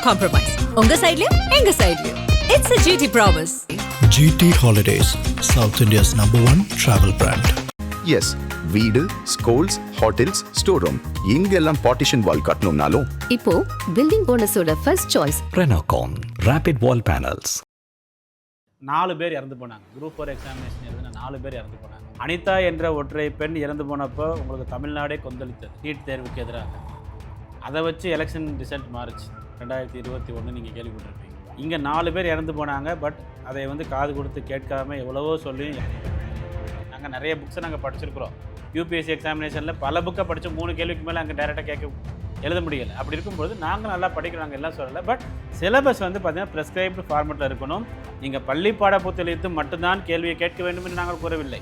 compromise. உங்க சைடுலயும் எங்க சைடுலயும். It's a GT promise. GT Holidays, South India's #1 travel brand. Yes, வீடு, schools, hotels, store room இங்கெல்லாம் partition wall கட்டணும்னாலும் இப்போ பில்டிங் போனஸோட first choice Renocon Rapid Wall Panels. 4 பேர் இறந்து போனாங்க. குரூப் 4 எக்ஸாமினேஷன் எழுதின 4 பேர் இறந்து போனாங்க. அனிதா என்ற ஒற்றை பெண் இறந்து போனப்போ உங்களுக்கு தமிழ்நாடே கொந்தளித்தது நீட் தேர்வுக்கு எதிராக. அதை வச்சு எலெக்ஷன் ரிசல்ட் மாறுச்சு 2021 நீங்கள் கேள்விப்பட்டிருப்பீங்க. இங்கே 4 பேர் இறந்து போனாங்க. பட் அதை வந்து காது கொடுத்து கேட்காம எவ்வளவோ சொல்லி நாங்கள் நிறைய புக்ஸை நாங்கள் படிச்சிருக்கிறோம். யூபிஎஸ்சி எக்ஸாமினேஷனில் பல புக்கை படித்து 3 கேள்விக்கு மேலே அங்கே டைரெக்டாக எழுத முடியலை. அப்படி இருக்கும்போது நாங்கள் நல்லா படிக்கிறோம், நாங்கள் எல்லாம் சொல்லலை. பட் சிலபஸ் வந்து பார்த்திங்கன்னா ப்ரெஸ்கிரைப்டு ஃபார்மெட்டில் இருக்கணும். நீங்கள் பள்ளி பாடப்புத்தகத்திலிருந்து மட்டும்தான் கேள்வியை கேட்க வேண்டும் என்று நாங்கள் கூறவில்லை.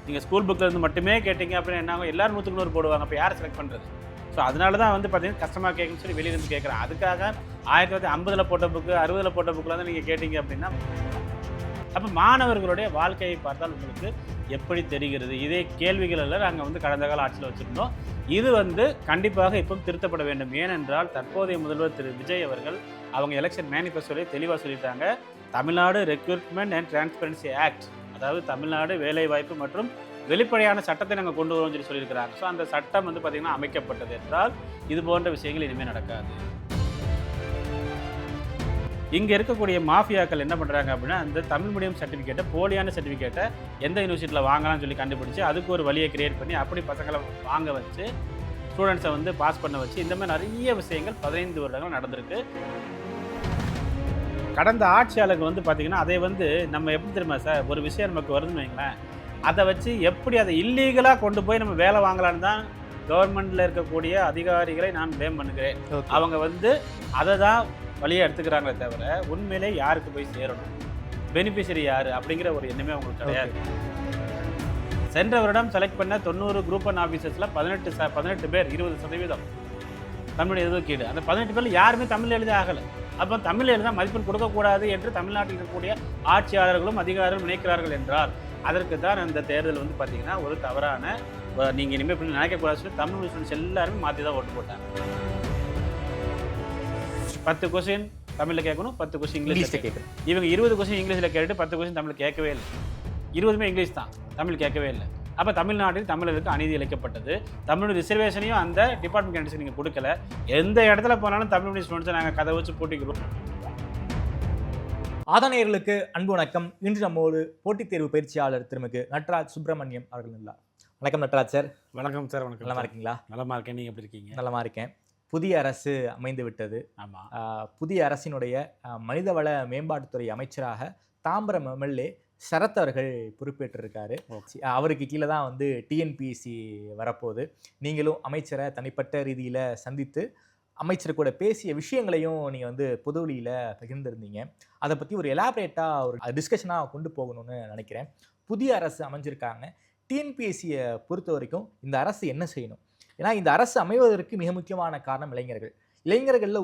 நீங்கள் ஸ்கூல் புக்கில் இருந்து மட்டுமே கேட்டிங்க அப்படின்னு என்ன ஆகும், எல்லோரும் 100க்கு 100 போடுவாங்க. அப்போ யார் செலக்ட் பண்ணுறது? ஸோ அதனால தான் வந்து பார்த்திங்கன்னா கஷ்டமாக கேட்குன்னு சொல்லி வெளியிலேருந்து கேட்குறேன். அதுக்காக 1950 போட்ட புக்கு 60 போட்ட புக்கில் தான் நீங்கள் கேட்டிங்க அப்படின்னா அப்போ மாணவர்களுடைய வாழ்க்கையை பார்த்தால் உங்களுக்கு எப்படி தெரிகிறது? இதே கேள்விகள் எல்லாம் நாங்கள் வந்து கடந்த கால ஆட்சியில் வச்சுருந்தோம். இது வந்து கண்டிப்பாக இப்போ திருத்தப்பட வேண்டும். ஏனென்றால் தற்போதைய முதல்வர் திரு விஜய் அவர்கள் அவங்க எலெக்ஷன் மேனிஃபெஸ்டோலே தெளிவாக சொல்லிட்டாங்க. Tamil Nadu recruitment and transparency act, அதாவது தமிழ்நாடு வேலைவாய்ப்பு மற்றும் வெளிப்படையான சட்டத்தை நாங்கள் கொண்டு வரோம்னு சொல்லி சொல்லியிருக்கிறாங்க. ஸோ அந்த சட்டம் வந்து பார்த்திங்கன்னா அமைக்கப்பட்டது என்றால் இது போன்ற விஷயங்கள் இனிமேல் நடக்காது. இங்கே இருக்கக்கூடிய மாஃபியாக்கள் என்ன பண்ணுறாங்க அப்படின்னா, அந்த தமிழ் மீடியம் சர்டிஃபிகேட்டை போலியான சர்டிஃபிகேட்டை எந்த யூனிவர்சிட்டியில் வாங்கலாம்னு சொல்லி கண்டுபிடிச்சி அதுக்கு ஒரு வழியை கிரியேட் பண்ணி அப்படி பசங்களை வாங்க வச்சு ஸ்டூடெண்ட்ஸை வந்து பாஸ் பண்ண வச்சு இந்த மாதிரி நிறைய விஷயங்கள் 15 வருடங்கள் நடந்திருக்கு. கடந்த ஆட்சியாளர்கள் வந்து பார்த்திங்கன்னா அதை வந்து நம்ம எப்படி தெரியுமா சார், ஒரு விஷயம் நமக்கு வருதுன்னு வைங்களேன், அதை வச்சு எப்படி அதை இல்லீகலாக கொண்டு போய் நம்ம வேலை வாங்கலான்னு தான் கவர்மெண்ட்டில் இருக்கக்கூடிய அதிகாரிகளை நான் ப்ளேம் பண்ணுகிறேன். அவங்க வந்து அதை தான் வழியாக எடுத்துக்கிறாங்களே தவிர உண்மையிலே யாருக்கு போய் சேரணும், பெனிஃபிஷரி யார் அப்படிங்கிற ஒரு எண்ணமே அவங்களுக்கு கிடையாது. சென்ற வருடம் செலக்ட் பண்ண 90 குரூப் 1 ஆஃபீஸர்ஸில் 18 பேர் 20% தமிழ் ஒதுக்கீடு. அந்த 18 பேர் யாருமே தமிழ் எழுதி ஆகலை. அப்போ தமிழ் எழுத மதிப்பெண் கொடுக்கக்கூடாது என்று தமிழ்நாட்டில் இருக்கக்கூடிய ஆட்சியாளர்களும் அதிகாரிகளும் நினைக்கிறார்கள் என்றால் அதற்கு தான் அந்த தேர்தல் வந்து பார்த்திங்கன்னா ஒரு தவறான, நீங்கள் இனிமேல் இப்படி நினைக்கக்கூடாது சொல்லி தமிழ் ஸ்டூடெண்ட்ஸ் எல்லாருமே மாற்றி தான் ஓட்டு போட்டாங்க. 10 கொஸ்டின் தமிழில் கேட்கணும், 10 கொஸ்டின் இங்கிலீஷில் கேட்கணும். இவங்க 20 கொஸ்டின் இங்கிலீஷில் கேட்டு 10 கொஸ்டின் தமிழ் கேட்கவே இல்லை. 20மே இங்கிலீஷ் தான், தமிழ் கேட்கவே இல்லை. அப்போ தமிழ்நாட்டில் தமிழருக்கு அநீதி இழைக்கப்பட்டது. தமிழ் ரிசர்வேஷனையும் அந்த டிபார்ட்மெண்ட் கேண்டிடேட்ஸ்க்கு நீங்கள் கொடுக்கல. எந்த இடத்துல போனாலும் தமிழ் மீடியம் ஸ்டூடெண்ட்ஸை நாங்கள் கதை வச்சு போட்டிக்கிறோம். ஆதானியர்களுக்கு அன்பு வணக்கம். இன்று நம்மோடு போட்டித் தேர்வு பயிற்சியாளர் திருமிகு நட்ராஜ் சுப்பிரமணியம் அவர்கள் இல்லா. வணக்கம் நட்ராஜ் சார். வணக்கம் சார். வணக்கம். நலமா இருக்கீங்களா? நலமா இருக்கேன். நீங்கள் எப்படி இருக்கீங்க? நலமா இருக்கேன். புதிய அரசு அமைந்து விட்டது. ஆமாம். புதிய அரசினுடைய மனிதவள மேம்பாட்டுத்துறை அமைச்சராக தாம்பரம் எம்எல்ஏ சரத் அவர்கள் பொறுப்பேற்றிருக்காரு. அவருக்கு கீழே தான் வந்து டிஎன்பிஎஸ்சி வரப்போகுது. நீங்களும் அமைச்சரை தனிப்பட்ட ரீதியில் சந்தித்து அமைச்சர் கூட பேசிய விஷயங்களையும் நீங்கள் வந்து பொதுவெளியில் பகிர்ந்திருந்தீங்க. அதை பற்றி ஒரு எலாபரேட்டாக ஒரு டிஸ்கஷனாக கொண்டு போகணும்னு நினைக்கிறேன். புதிய அரசு அமைஞ்சிருக்காங்க. டிஎன்பிஎஸ்சியை பொறுத்த வரைக்கும் இந்த அரசு என்ன செய்யணும்? ஏன்னா இந்த அரசு அமைவதற்கு மிக முக்கியமான காரணம் இளைஞர்கள். இளைஞர்களில்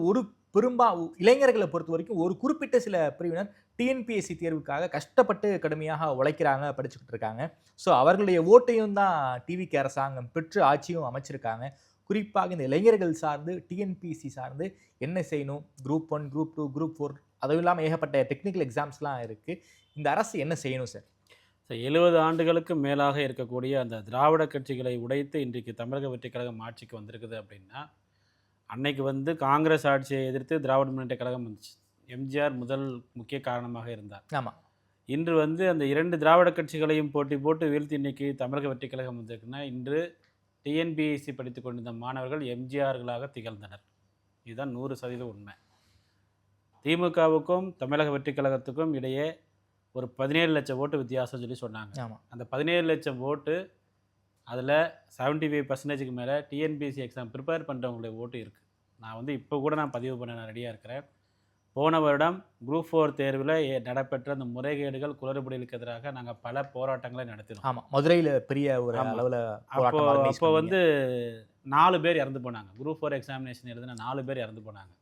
இளைஞர்களை பொறுத்த வரைக்கும் ஒரு குறிப்பிட்ட சில பிரிவினர் டிஎன்பிஎஸ்சி தேர்வுக்காக கஷ்டப்பட்டு கடுமையாக உழைக்கிறாங்க, படிச்சுக்கிட்டு இருக்காங்க. ஸோ அவர்களுடைய ஓட்டையும் தான் டிவிக்கு அரசாங்கம் பெற்று ஆட்சியும் அமைச்சிருக்காங்க. குறிப்பாக இந்த இளைஞர்கள் சார்ந்து டிஎன்பிஎஸ்சி சார்ந்து என்ன செய்யணும், குரூப் 1, குரூப் 2, குரூப் 4, அதுவும் இல்லாமல் ஏகப்பட்ட டெக்னிக்கல் எக்ஸாம்ஸ்லாம் இருக்குது. இந்த அரசு என்ன செய்யணும் சார்? 70 ஆண்டுகளுக்கு மேலாக இருக்கக்கூடிய அந்த திராவிட கட்சிகளை உடைத்து இன்றைக்கு தமிழக வெற்றி கழகம் ஆட்சிக்கு வந்திருக்குது அப்படின்னா, அன்னைக்கு வந்து காங்கிரஸ் ஆட்சியை எதிர்த்து திராவிட முன்னேற்ற கழகம் வந்துச்சு. எம்ஜிஆர் முதல் முக்கிய காரணமாக இருந்தார். ஆமாம். இன்று வந்து அந்த 2 திராவிட கட்சிகளையும் போட்டி போட்டு வீழ்த்தி இன்றைக்கி தமிழக வெற்றி கழகம் வந்திருக்குன்னா, இன்று டிஎன்பிஎஸ்சி படித்து கொண்டிருந்த மாணவர்கள் எம்ஜிஆர்களாக திகழ்ந்தனர். இதுதான் 100% உண்மை. திமுகவுக்கும் தமிழக வெற்றி கழகத்துக்கும் இடையே ஒரு 17 லட்சம் ஓட்டு வித்தியாசம் சொல்லி சொன்னாங்க. ஆமாம். அந்த 17 லட்சம் ஓட்டு அதில் 75% மேலே டிஎன்பிஎஸ்சி எக்ஸாம் ப்ரிப்பேர் பண்ணுறவங்களுடைய ஓட்டு இருக்குது. நான் வந்து இப்போ கூட நான் பதிவு பண்ண நான் ரெடியாக இருக்கிறேன். போன வருடம் குரூப் 4 தேர்வில் நடைபெற்ற அந்த முறைகேடுகள் குளறுபடிகளுக்கு எதிராக நாங்கள் பல போராட்டங்களை நடத்தினோம். ஆமாம், மதுரையில் பெரிய ஒரு அளவில். அப்போ வந்து 4 பேர் இறந்து போனாங்க. குரூப் 4 எக்ஸாமினேஷன் எழுதின 4 பேர் இறந்து போனாங்க.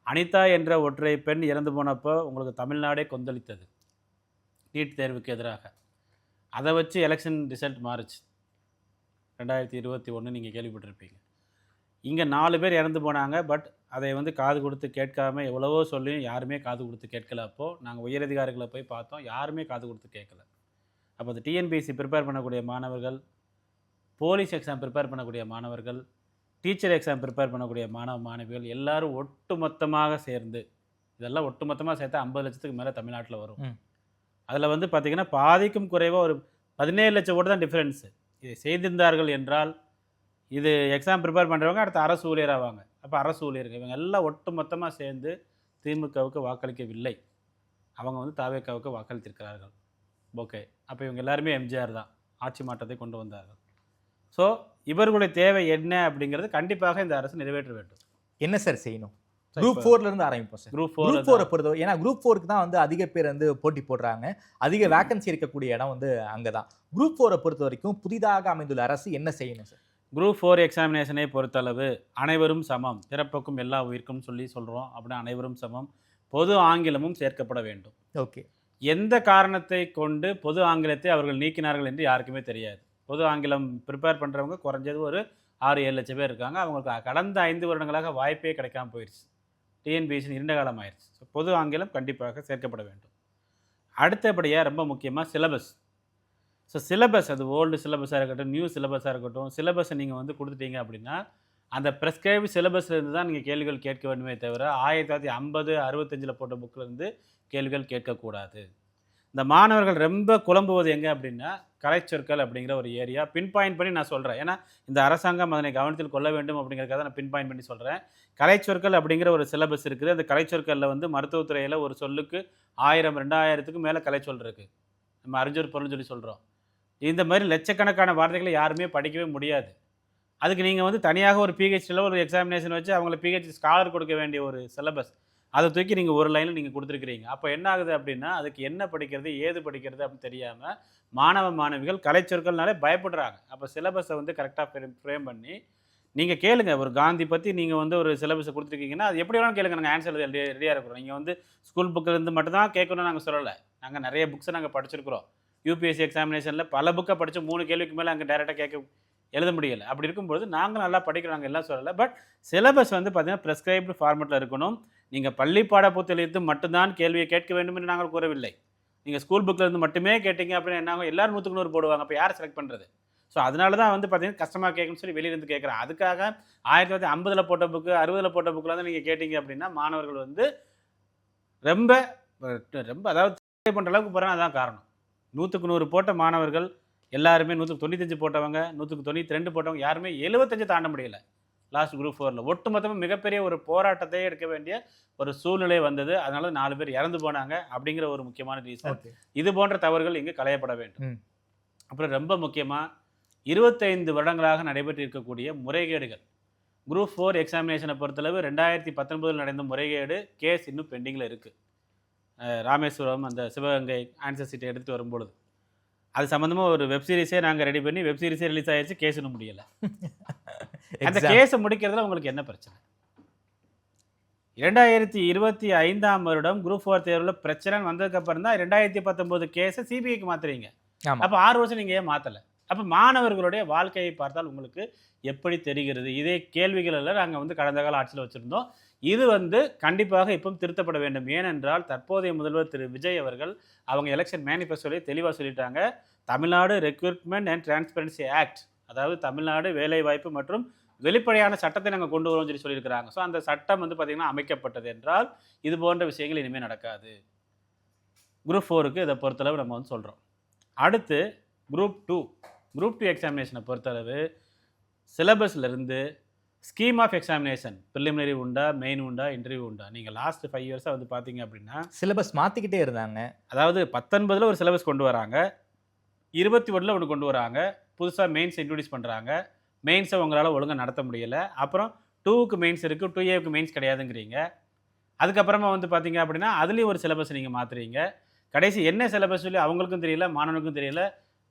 அனிதா என்ற ஒற்றை பெண் இறந்து போனப்போ உங்களுக்கு தமிழ்நாடே கொந்தளித்தது நீட் தேர்வுக்கு எதிராக. அதை வச்சு எலெக்ஷன் ரிசல்ட் மாறுச்சு 2021 நீங்கள் கேள்விப்பட்டிருப்பீங்க. இங்கே 4 பேர் இறந்து போனாங்க. பட் அதை வந்து காது கொடுத்து கேட்காம எவ்வளவோ சொல்லியும் யாருமே காது கொடுத்து கேட்கல. அப்போது நாங்கள் உயரதிகாரிகளை போய் பார்த்தோம், யாருமே காது கொடுத்து கேட்கல. அப்போ அந்த டிஎன்பிஎஸ்சி ப்ரிப்பேர் பண்ணக்கூடிய மாணவர்கள், போலீஸ் எக்ஸாம் ப்ரிப்பேர் பண்ணக்கூடிய மாணவர்கள், டீச்சர் எக்ஸாம் ப்ரிப்பேர் பண்ணக்கூடிய மாணவ மாணவிகள் எல்லாரும் ஒட்டுமொத்தமாக சேர்ந்து, இதெல்லாம் ஒட்டுமொத்தமாக சேர்த்தா 50 லட்சத்துக்கு மேலே தமிழ்நாட்டில் வரும். அதில் வந்து பார்த்திங்கன்னா பாதிக்கும் குறைவாக ஒரு 17 லட்சம் ஓட்டு தான் டிஃப்ரென்ஸு. இதை செய்திருந்தார்கள் என்றால் இது எக்ஸாம் ப்ரிப்பேர் பண்ணுறவங்க அடுத்து அரசு ஊழியராவாங்க. அப்போ அரசு ஊழியர்கள் இவங்க எல்லாம் ஒட்டு மொத்தமாக சேர்ந்து திமுகவுக்கு வாக்களிக்கவில்லை, அவங்க வந்து தாவேக்காவுக்கு வாக்களித்திருக்கிறார்கள். ஓகே, அப்போ இவங்க எல்லாருமே எம்ஜிஆர் தான் ஆட்சி மாற்றத்தை கொண்டு வந்தார்கள். ஸோ இவர்களுடைய தேவை என்ன அப்படிங்கிறது கண்டிப்பாக இந்த அரசு நிறைவேற்ற வேண்டும். என்ன சார் செய்யணும்? குரூப் 4ல இருந்து ஆரம்பிப்போம் சார். குரூப் 4 பொறுத்தவரை, ஏன்னா குரூப் 4க்கு தான் வந்து அதிக பேர் வந்து போட்டி போடுறாங்க, அதிக வேகன்சி இருக்கக்கூடிய இடம் வந்து அங்கே தான். குரூப் 4 பொறுத்த வரைக்கும் புதிதாக அமைந்துள்ள அரசு என்ன செய்யணும் சார்? குரூப் 4 எக்ஸாமினேஷனை பொறுத்தளவு அனைவரும் சமம், பிறப்புக்கும் எல்லா உயிர்க்கும் சொல்கிறோம். அப்படின்னா அனைவரும் சமம், பொது ஆங்கிலமும் சேர்க்கப்பட வேண்டும். ஓகே, எந்த காரணத்தை கொண்டு பொது ஆங்கிலத்தை அவர்கள் நீக்கினார்கள் என்று யாருக்குமே தெரியாது. பொது ஆங்கிலம் ப்ரிப்பேர் பண்ணுறவங்க குறைஞ்சது ஒரு 6-7 லட்சம் பேர் இருக்காங்க. அவங்களுக்கு கடந்த 5 வருடங்களாக வாய்ப்பே கிடைக்காம போயிடுச்சு. டிஎன்பிஎஸ்சி நீண்ட காலம் ஆயிடுச்சு. ஸோ பொது ஆங்கிலம் கண்டிப்பாக சேர்க்கப்பட வேண்டும். அடுத்தபடியாக ரொம்ப முக்கியமாக சிலபஸ். ஸோ சிலபஸ், அது ஓல்டு சிலபஸாக இருக்கட்டும், நியூ சிலபஸாக இருக்கட்டும், சிலபஸை நீங்கள் வந்து கொடுத்துட்டீங்க அப்படின்னா அந்த ப்ரெஸ்கிரைப் சிலபஸ்லேருந்து தான் நீங்கள் கேள்விகள் கேட்க வேண்டுமே தவிர 1950, 65 போட்ட புக்கிலேருந்து கேள்விகள் கேட்கக்கூடாது. இந்த மாணவர்கள் ரொம்ப குழம்புவது எங்கே அப்படின்னா கலைச்சொற்கள் அப்படிங்கிற ஒரு ஏரியா பின் பாயிண்ட் பண்ணி நான் சொல்கிறேன். ஏன்னா இந்த அரசாங்கம் அதனை கவனத்தில் கொள்ள வேண்டும் அப்படிங்கிறதுக்காக நான் பின் பாயிண்ட் பண்ணி சொல்கிறேன். கலைச்சொற்கள் அப்படிங்கிற ஒரு சிலபஸ் இருக்குது. அந்த கலைச்சொற்களில் வந்து மருத்துவத்துறையில் ஒரு சொல்லுக்கு 1000, 2000க்கு மேலே கலைச்சொல் இருக்குது. நம்ம அறிஞர் பொருள்னு சொல்லி சொல்கிறோம். இந்த மாதிரி லட்சக்கணக்கான வார்த்தைகளை யாருமே படிக்கவே முடியாது. அதுக்கு நீங்கள் வந்து தனியாக ஒரு பிஹெச்டியில் ஒரு எக்ஸாமினேஷன் வச்சு அவங்கள பிஹெச்டி ஸ்காலர் கொடுக்க வேண்டிய ஒரு சிலபஸ், அதை தூக்கி நீங்கள் ஒரு லைனில் நீங்கள் கொடுத்துருக்கிறீங்க. அப்போ என்ன ஆகுது அப்படின்னா அதுக்கு என்ன படிக்கிறது, ஏது படிக்கிறது அப்படின்னு தெரியாமல் மாணவ மாணவிகள் கலைச்சொற்கள்னாலே பயப்படுறாங்க. அப்போ சிலபஸை வந்து கரெக்டாக ஃப்ரேம் பண்ணி நீங்கள் கேளுங்க. ஒரு காந்தி பற்றி நீங்கள் வந்து ஒரு சிலபஸை கொடுத்துருக்கீங்கன்னா அது எப்படி வேணாலும் கேளுங்க, நாங்கள் ஆன்சர் ரெடியாக இருக்கிறோம். நீங்கள் வந்து ஸ்கூல் புக்கிலேருந்து மட்டும்தான் கேட்கணும்னு நாங்கள் சொல்லலை. நாங்கள் நிறைய புக்ஸை நாங்கள் படிச்சிருக்கிறோம். யூபிஎஸ்சி எக்ஸாமினேஷனில் பல புக்கை படித்து 3 கேள்விக்கு மேலே அங்கே டேரெக்டாக எழுத முடியலை. அப்படி இருக்கும்போது நாங்கள் நல்லா படிக்கிறோம், நாங்கள் எல்லாம் சொல்லலை. பட் சிலபஸ் வந்து பார்த்திங்கன்னா ப்ரெஸ்கிரைப்டு ஃபார்மெட்டில் இருக்கணும். நீங்கள் பள்ளி பாடப்புத்தகத்திலிருந்து மட்டும்தான் கேள்வியை கேட்க வேண்டும் என்று நாங்கள் கூறவில்லை. நீங்கள் ஸ்கூல் புக்கிலேருந்து மட்டுமே கேட்டிங்க அப்படின்னா என்ன, எல்லாரும் 100க்கு 100 போடுவாங்க. அப்போ யார் செலக்ட் பண்ணுறது? ஸோ அதனால தான் வந்து பார்த்திங்கன்னா கஷ்டமாக கேட்கணும்னு சொல்லி வெளியிலேருந்து கேட்குறேன். அதுக்காக 1950 போட்ட புக்கு, 60 போட்ட புக்கில் தான் நீங்கள் கேட்டிங்க அப்படின்னா மாணவர்கள் வந்து ரொம்ப ரொம்ப அதாவது பண்ணுற அளவுக்கு போகிறாங்க. அதான் காரணம். 100க்கு 100 போட்ட மாணவர்கள் எல்லாருமே 195 போட்டவங்க, 192 போட்டவங்க யாருமே 75 தாண்ட முடியலை லாஸ்ட் குரூப் 4ல். ஒட்டுமொத்தமாக மிகப்பெரிய ஒரு போராட்டத்தையே எடுக்க வேண்டிய ஒரு சூழ்நிலை வந்தது. அதனால 4 பேர் இறந்து போனாங்க அப்படிங்கிற ஒரு முக்கியமான ரீசன். இது போன்ற தவறுகள் இங்கு களையப்பட வேண்டும். அப்புறம் ரொம்ப முக்கியமாக 25 வருடங்களாக நடைபெற்று இருக்கக்கூடிய முறைகேடுகள். குரூப் 4 எக்ஸாமினேஷனை பொறுத்தளவு 2019 நடந்த முறைகேடு கேஸ் இன்னும் பெண்டிங்கில் இருக்குது. ராமேஸ்வரம் அந்த சிவகங்கை ஆன்சர் சீட்டை எடுத்துகிட்டு வரும்பொழுது அது சம்மந்தமாக ஒரு வெப்சீரிஸே நாங்கள் ரெடி பண்ணி வெப்சீரிஸே ரிலீஸ் ஆகிடுச்சு. கேஸ் இன்னும் முடியலை. அந்த கேஸை முடிக்கிறதுல உங்களுக்கு என்ன பிரச்சனை? 2025ஆம் வருடம் குரூப் 4 தேர்வில் பிரச்சனைன்னு வந்ததுக்கப்புறம் தான் 2019 கேஸை சிபிஐக்கு மாற்றுறீங்க. அப்போ 6 வருஷம் நீங்கள் ஏன் மாற்றலை? அப்போ மாணவர்களுடைய வாழ்க்கையை பார்த்தால் உங்களுக்கு எப்படி தெரிகிறது? இதே கேள்விகள் எல்லாம் நாங்கள் வந்து கடந்த கால ஆட்சியில் வச்சுருந்தோம். இது வந்து கண்டிப்பாக இப்பவும் திருத்தப்பட வேண்டும். ஏனென்றால் தற்போதைய முதல்வர் திரு விஜய் அவர்கள் அவங்க எலெக்ஷன் மேனிஃபெஸ்டோலே தெளிவாக சொல்லிட்டாங்க. Tamil Nadu recruitment and transparency act, அதாவது தமிழ்நாடு வேலைவாய்ப்பு மற்றும் வெளிப்படையான சட்டத்தை நாங்கள் கொண்டு வரோம்னு சொல்லியிருக்கிறாங்க. ஸோ அந்த சட்டம் வந்து பார்த்திங்கன்னா அமைக்கப்பட்டது என்றால் இது போன்ற விஷயங்கள் இனிமேல் நடக்காது. குரூப் 4க்கு இதை பொறுத்தளவு நம்ம வந்து சொல்கிறோம். அடுத்து குரூப் 2 எக்ஸாமினேஷனை பொறுத்தளவு சிலபஸ்லேருந்து ஸ்கீம் ஆஃப் எக்ஸாமினேஷன் ப்ரிலிமினரி உண்டா, மெயின் உண்டா, இன்டர்வியூ உண்டா? நீங்கள் லாஸ்ட் 5 இயர்ஸாக வந்து பார்த்தீங்க அப்படின்னா சிலபஸ் மாற்றிக்கிட்டே இருந்தாங்க. அதாவது 19 ஒரு சிலபஸ் கொண்டு வராங்க, 21 ஒன்று கொண்டு வராங்க, புதுசாக மெயின்ஸ் இன்ட்ரடியூஸ் பண்ணுறாங்க. மெயின்ஸை உங்களால் ஒழுங்காக நடத்த முடியலை. அப்புறம் 2க்கு மெயின்ஸ் இருக்குது, 2Aக்கு மெயின்ஸ் கிடையாதுங்கிறீங்க. அதுக்கப்புறமா வந்து பார்த்தீங்க அப்படின்னா அதுலேயும் ஒரு சிலபஸ் நீங்கள் மாற்றுறீங்க. கடைசி என்ன சிலபஸ் சொல்லி அவங்களுக்கும் தெரியல, மாணவனுக்கும் தெரியல.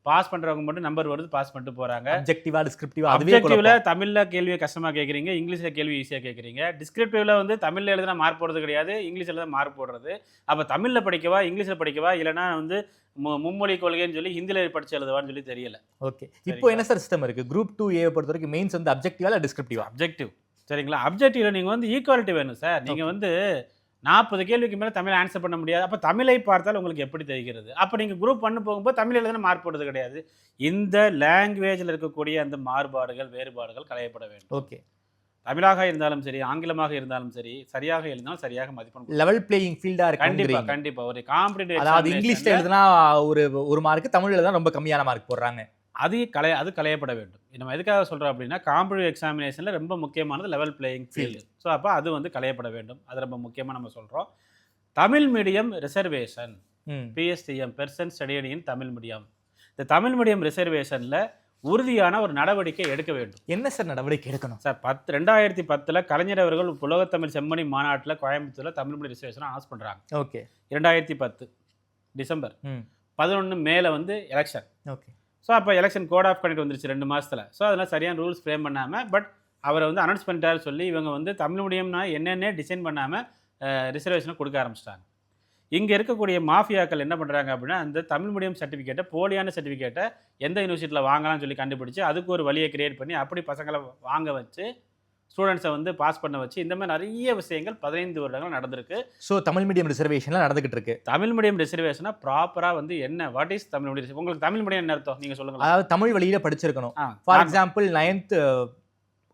பாஸ் பண்ணுறவங்க மட்டும் நம்பர் வருது, பாஸ் பண்ணிட்டு போகிறாங்க. அப்ஜெக்டிவாக டிஸ்கிரிப்டிவாக, அப்ஜெக்டிவில் தமிழில் கேள்வியை கஷ்டமாக கேட்குறீங்க, இங்கிலீஷில் கேள்வி ஈஸியாக கேட்குறீங்க. டிஸ்கிரிப்டிவில் வந்து தமிழில் எழுதுனா மார்க் போடுறது கிடையாது, இங்கிலீஷில் தான் மார்க் போடுறது. அப்போ தமிழில் படிக்கவா, இங்கிலீஷில் படிக்கவா, இல்லைனா வந்து மும்மொழி கொள்கைன்னு சொல்லி ஹிந்தியில் படித்து எழுதுவான்னு சொல்லி தெரியல. ஓகே, இப்போ என்ன சார் சிஸ்டம் இருக்குது? குரூப் 2A பொறுத்த வரைக்கும் மெயின்ஸ் வந்து அப்ஜெக்டிவா இல்லை டிஸ்கிரிப்டிவா? அப்ஜெக்டிவ். சரிங்களா? அப்ஜெக்டிவ்ல நீங்கள் வந்து ஈக்குவாலிட்டி வேணும் சார். நீங்கள் வந்து 40 கேள்விக்கு மேலே தமிழ் ஆன்சர் பண்ண முடியாது. அப்போ தமிழை பார்த்தால் உங்களுக்கு எப்படி தெரிகிறது? அப்போ நீங்கள் குரூப் 1 போகும்போது தமிழ் எழுதுன மார்க் போடுறது கிடையாது. இந்த லாங்குவேஜில் இருக்கக்கூடிய அந்த மாறுபாடுகள், வேறுபாடுகள் களையப்பட வேண்டும். ஓகே. தமிழாக இருந்தாலும் சரி, ஆங்கிலமாக இருந்தாலும் சரி, சரியாக எழுதினாலும் சரியாக மதிப்பெண் கொடுக்கணும். லெவல் பிளேயிங் ஃபீல்டா இருக்கு. கண்டிப்பா ஒரு காம்படிட்டிவ் அதாவது இங்கிலீஷ்ல எழுதுனா ஒரு மார்க், தமிழ்ல எழுதுனா ரொம்ப கம்மியான மார்க் போடுறாங்க. அது களையப்பட வேண்டும். நம்ம எதுக்காக சொல்கிறோம் அப்படின்னா, காம்படிட்டிவ் எக்ஸாமினேஷனில் ரொம்ப முக்கியமானது லெவல் பிளேயிங் ஃபீல்டு. ஸோ அப்போ அது வந்து களையப்பட வேண்டும். அது ரொம்ப முக்கியமாக நம்ம சொல்கிறோம். Tamil medium reservation, PSTM person studied in Tamil medium. இந்த தமிழ் மீடியம் ரிசர்வேஷனில் உறுதியான ஒரு நடவடிக்கை எடுக்க வேண்டும். என்ன சார் நடவடிக்கை எடுக்கணும் சார்? 2010 கலைஞர் அவர்கள் உலகத்தமிழ் செம்மொழி மாநாட்டில் கோயம்புத்தூரில் தமிழ் மீடியம் ரிசர்வேஷன் அனௌன்ஸ் பண்ணுறாங்க. ஓகே. 2010 டிசம்பர் 11 மேல வந்து எலெக்ஷன். ஓகே. ஸோ அப்போ எலெக்ஷன் கோட் ஆஃப் கண்டக்ட் வந்துருச்சு 2 மாதத்தில். ஸோ அதெல்லாம் சரியான ரூல்ஸ் ஃப்ரேம் பண்ணாமல், பட் அவரை வந்து அனௌன்ஸ் பண்ணிட்டாரு சொல்லி இவங்க வந்து தமிழ் மீடியம்னா என்னென்ன டிசைன் பண்ணாமல் ரிசர்வேஷனை கொடுக்க ஆரம்பிச்சிட்டாங்க. இங்கே இருக்கக்கூடிய மாஃபியாக்கள் என்ன பண்ணுறாங்க அப்படின்னா, அந்த தமிழ் மீடியம் சர்டிஃபிகேட்டை, போலியான சர்டிஃபிகேட்டை எந்த யூனிவர்சிட்டியில் வாங்கலாம்னு சொல்லி கண்டுபிடிச்சி அதுக்கு ஒரு வழியை கிரியேட் பண்ணி அப்படி பசங்களை வாங்க வச்சு ஸ்டூடெண்ட்ஸை வந்து பாஸ் பண்ண வச்சு இந்த மாதிரி நிறைய விஷயங்கள் 15 வருடங்கள் நடந்திருக்கு. ஸோ தமிழ் மீடியம் ரிசர்வேஷன்லாம் நடந்துகிட்டு இருக்கு. தமிழ் மீடியம் ரிசர்வேஷனாக ப்ராப்பராக வந்து என்ன, வாட் இஸ் தமிழ் மீடியம்? உங்களுக்கு தமிழ் மீடியம் என்ன அர்த்தம் நீங்கள் சொல்லுங்கள். அதாவது தமிழ் வழியில படிச்சிருக்கணும். ஃபார் எக்ஸாம்பிள் 9th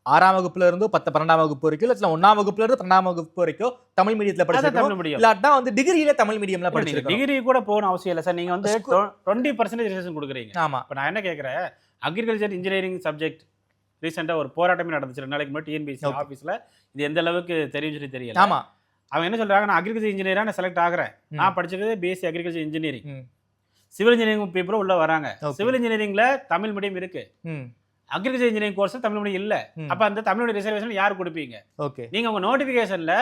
6ஆம் வகுப்புல இருந்து 12ஆம் வகுப்பு வரைக்கும், இல்லை 1ஆம் வகுப்புல இருந்து 12ஆம் வகுப்பு வரைக்கும் தமிழ் மீடியத்தில் படிச்சிருக்கணும். தமிழ் மீடியம் இல்லாட்டா வந்து டிகிரியில தமிழ் மீடியம்ல படிச்சிருக்கணும். டிகிரி கூட போகணும் அவசியம் இல்லை சார். நீங்கள் வந்து 20% ரிசர்வேஷன் கொடுக்குறீங்க. ஆமா. இப்போ நான் என்ன கேட்குறேன், அக்ரிகல்ச்சர் இன்ஜினியரிங் சப்ஜெக்ட் ரீசெண்டாக ஒரு போராட்டமே நடந்துச்சு 2 நாளைக்கு முன்னாடி டிஎன்பிஎஸ்சி ஆஃபீஸில். இது எந்த அளவுக்கு தெரியும் சொல்லி தெரியல. ஆமா. அவங்க என்ன சொல்றாங்க, நான் அக்ரிகல்ச்சர் இன்ஜினியராக நான் செலக்ட் ஆகிறேன். நான் படிச்சது BSc agriculture engineering. Civil engineering பீப்புளும் உள்ள வராங்க. சிவில் இன்ஜினியரிங்ல தமிழ் மீடியம் இருக்கு, agriculture engineering course Tamil medium இல்ல. அப்ப அந்த தமிழ் மீடியம் ரிசர்வேஷன் யார் கொடுப்பீங்க? நீங்க உங்க நோட்டிபிகேஷன்ல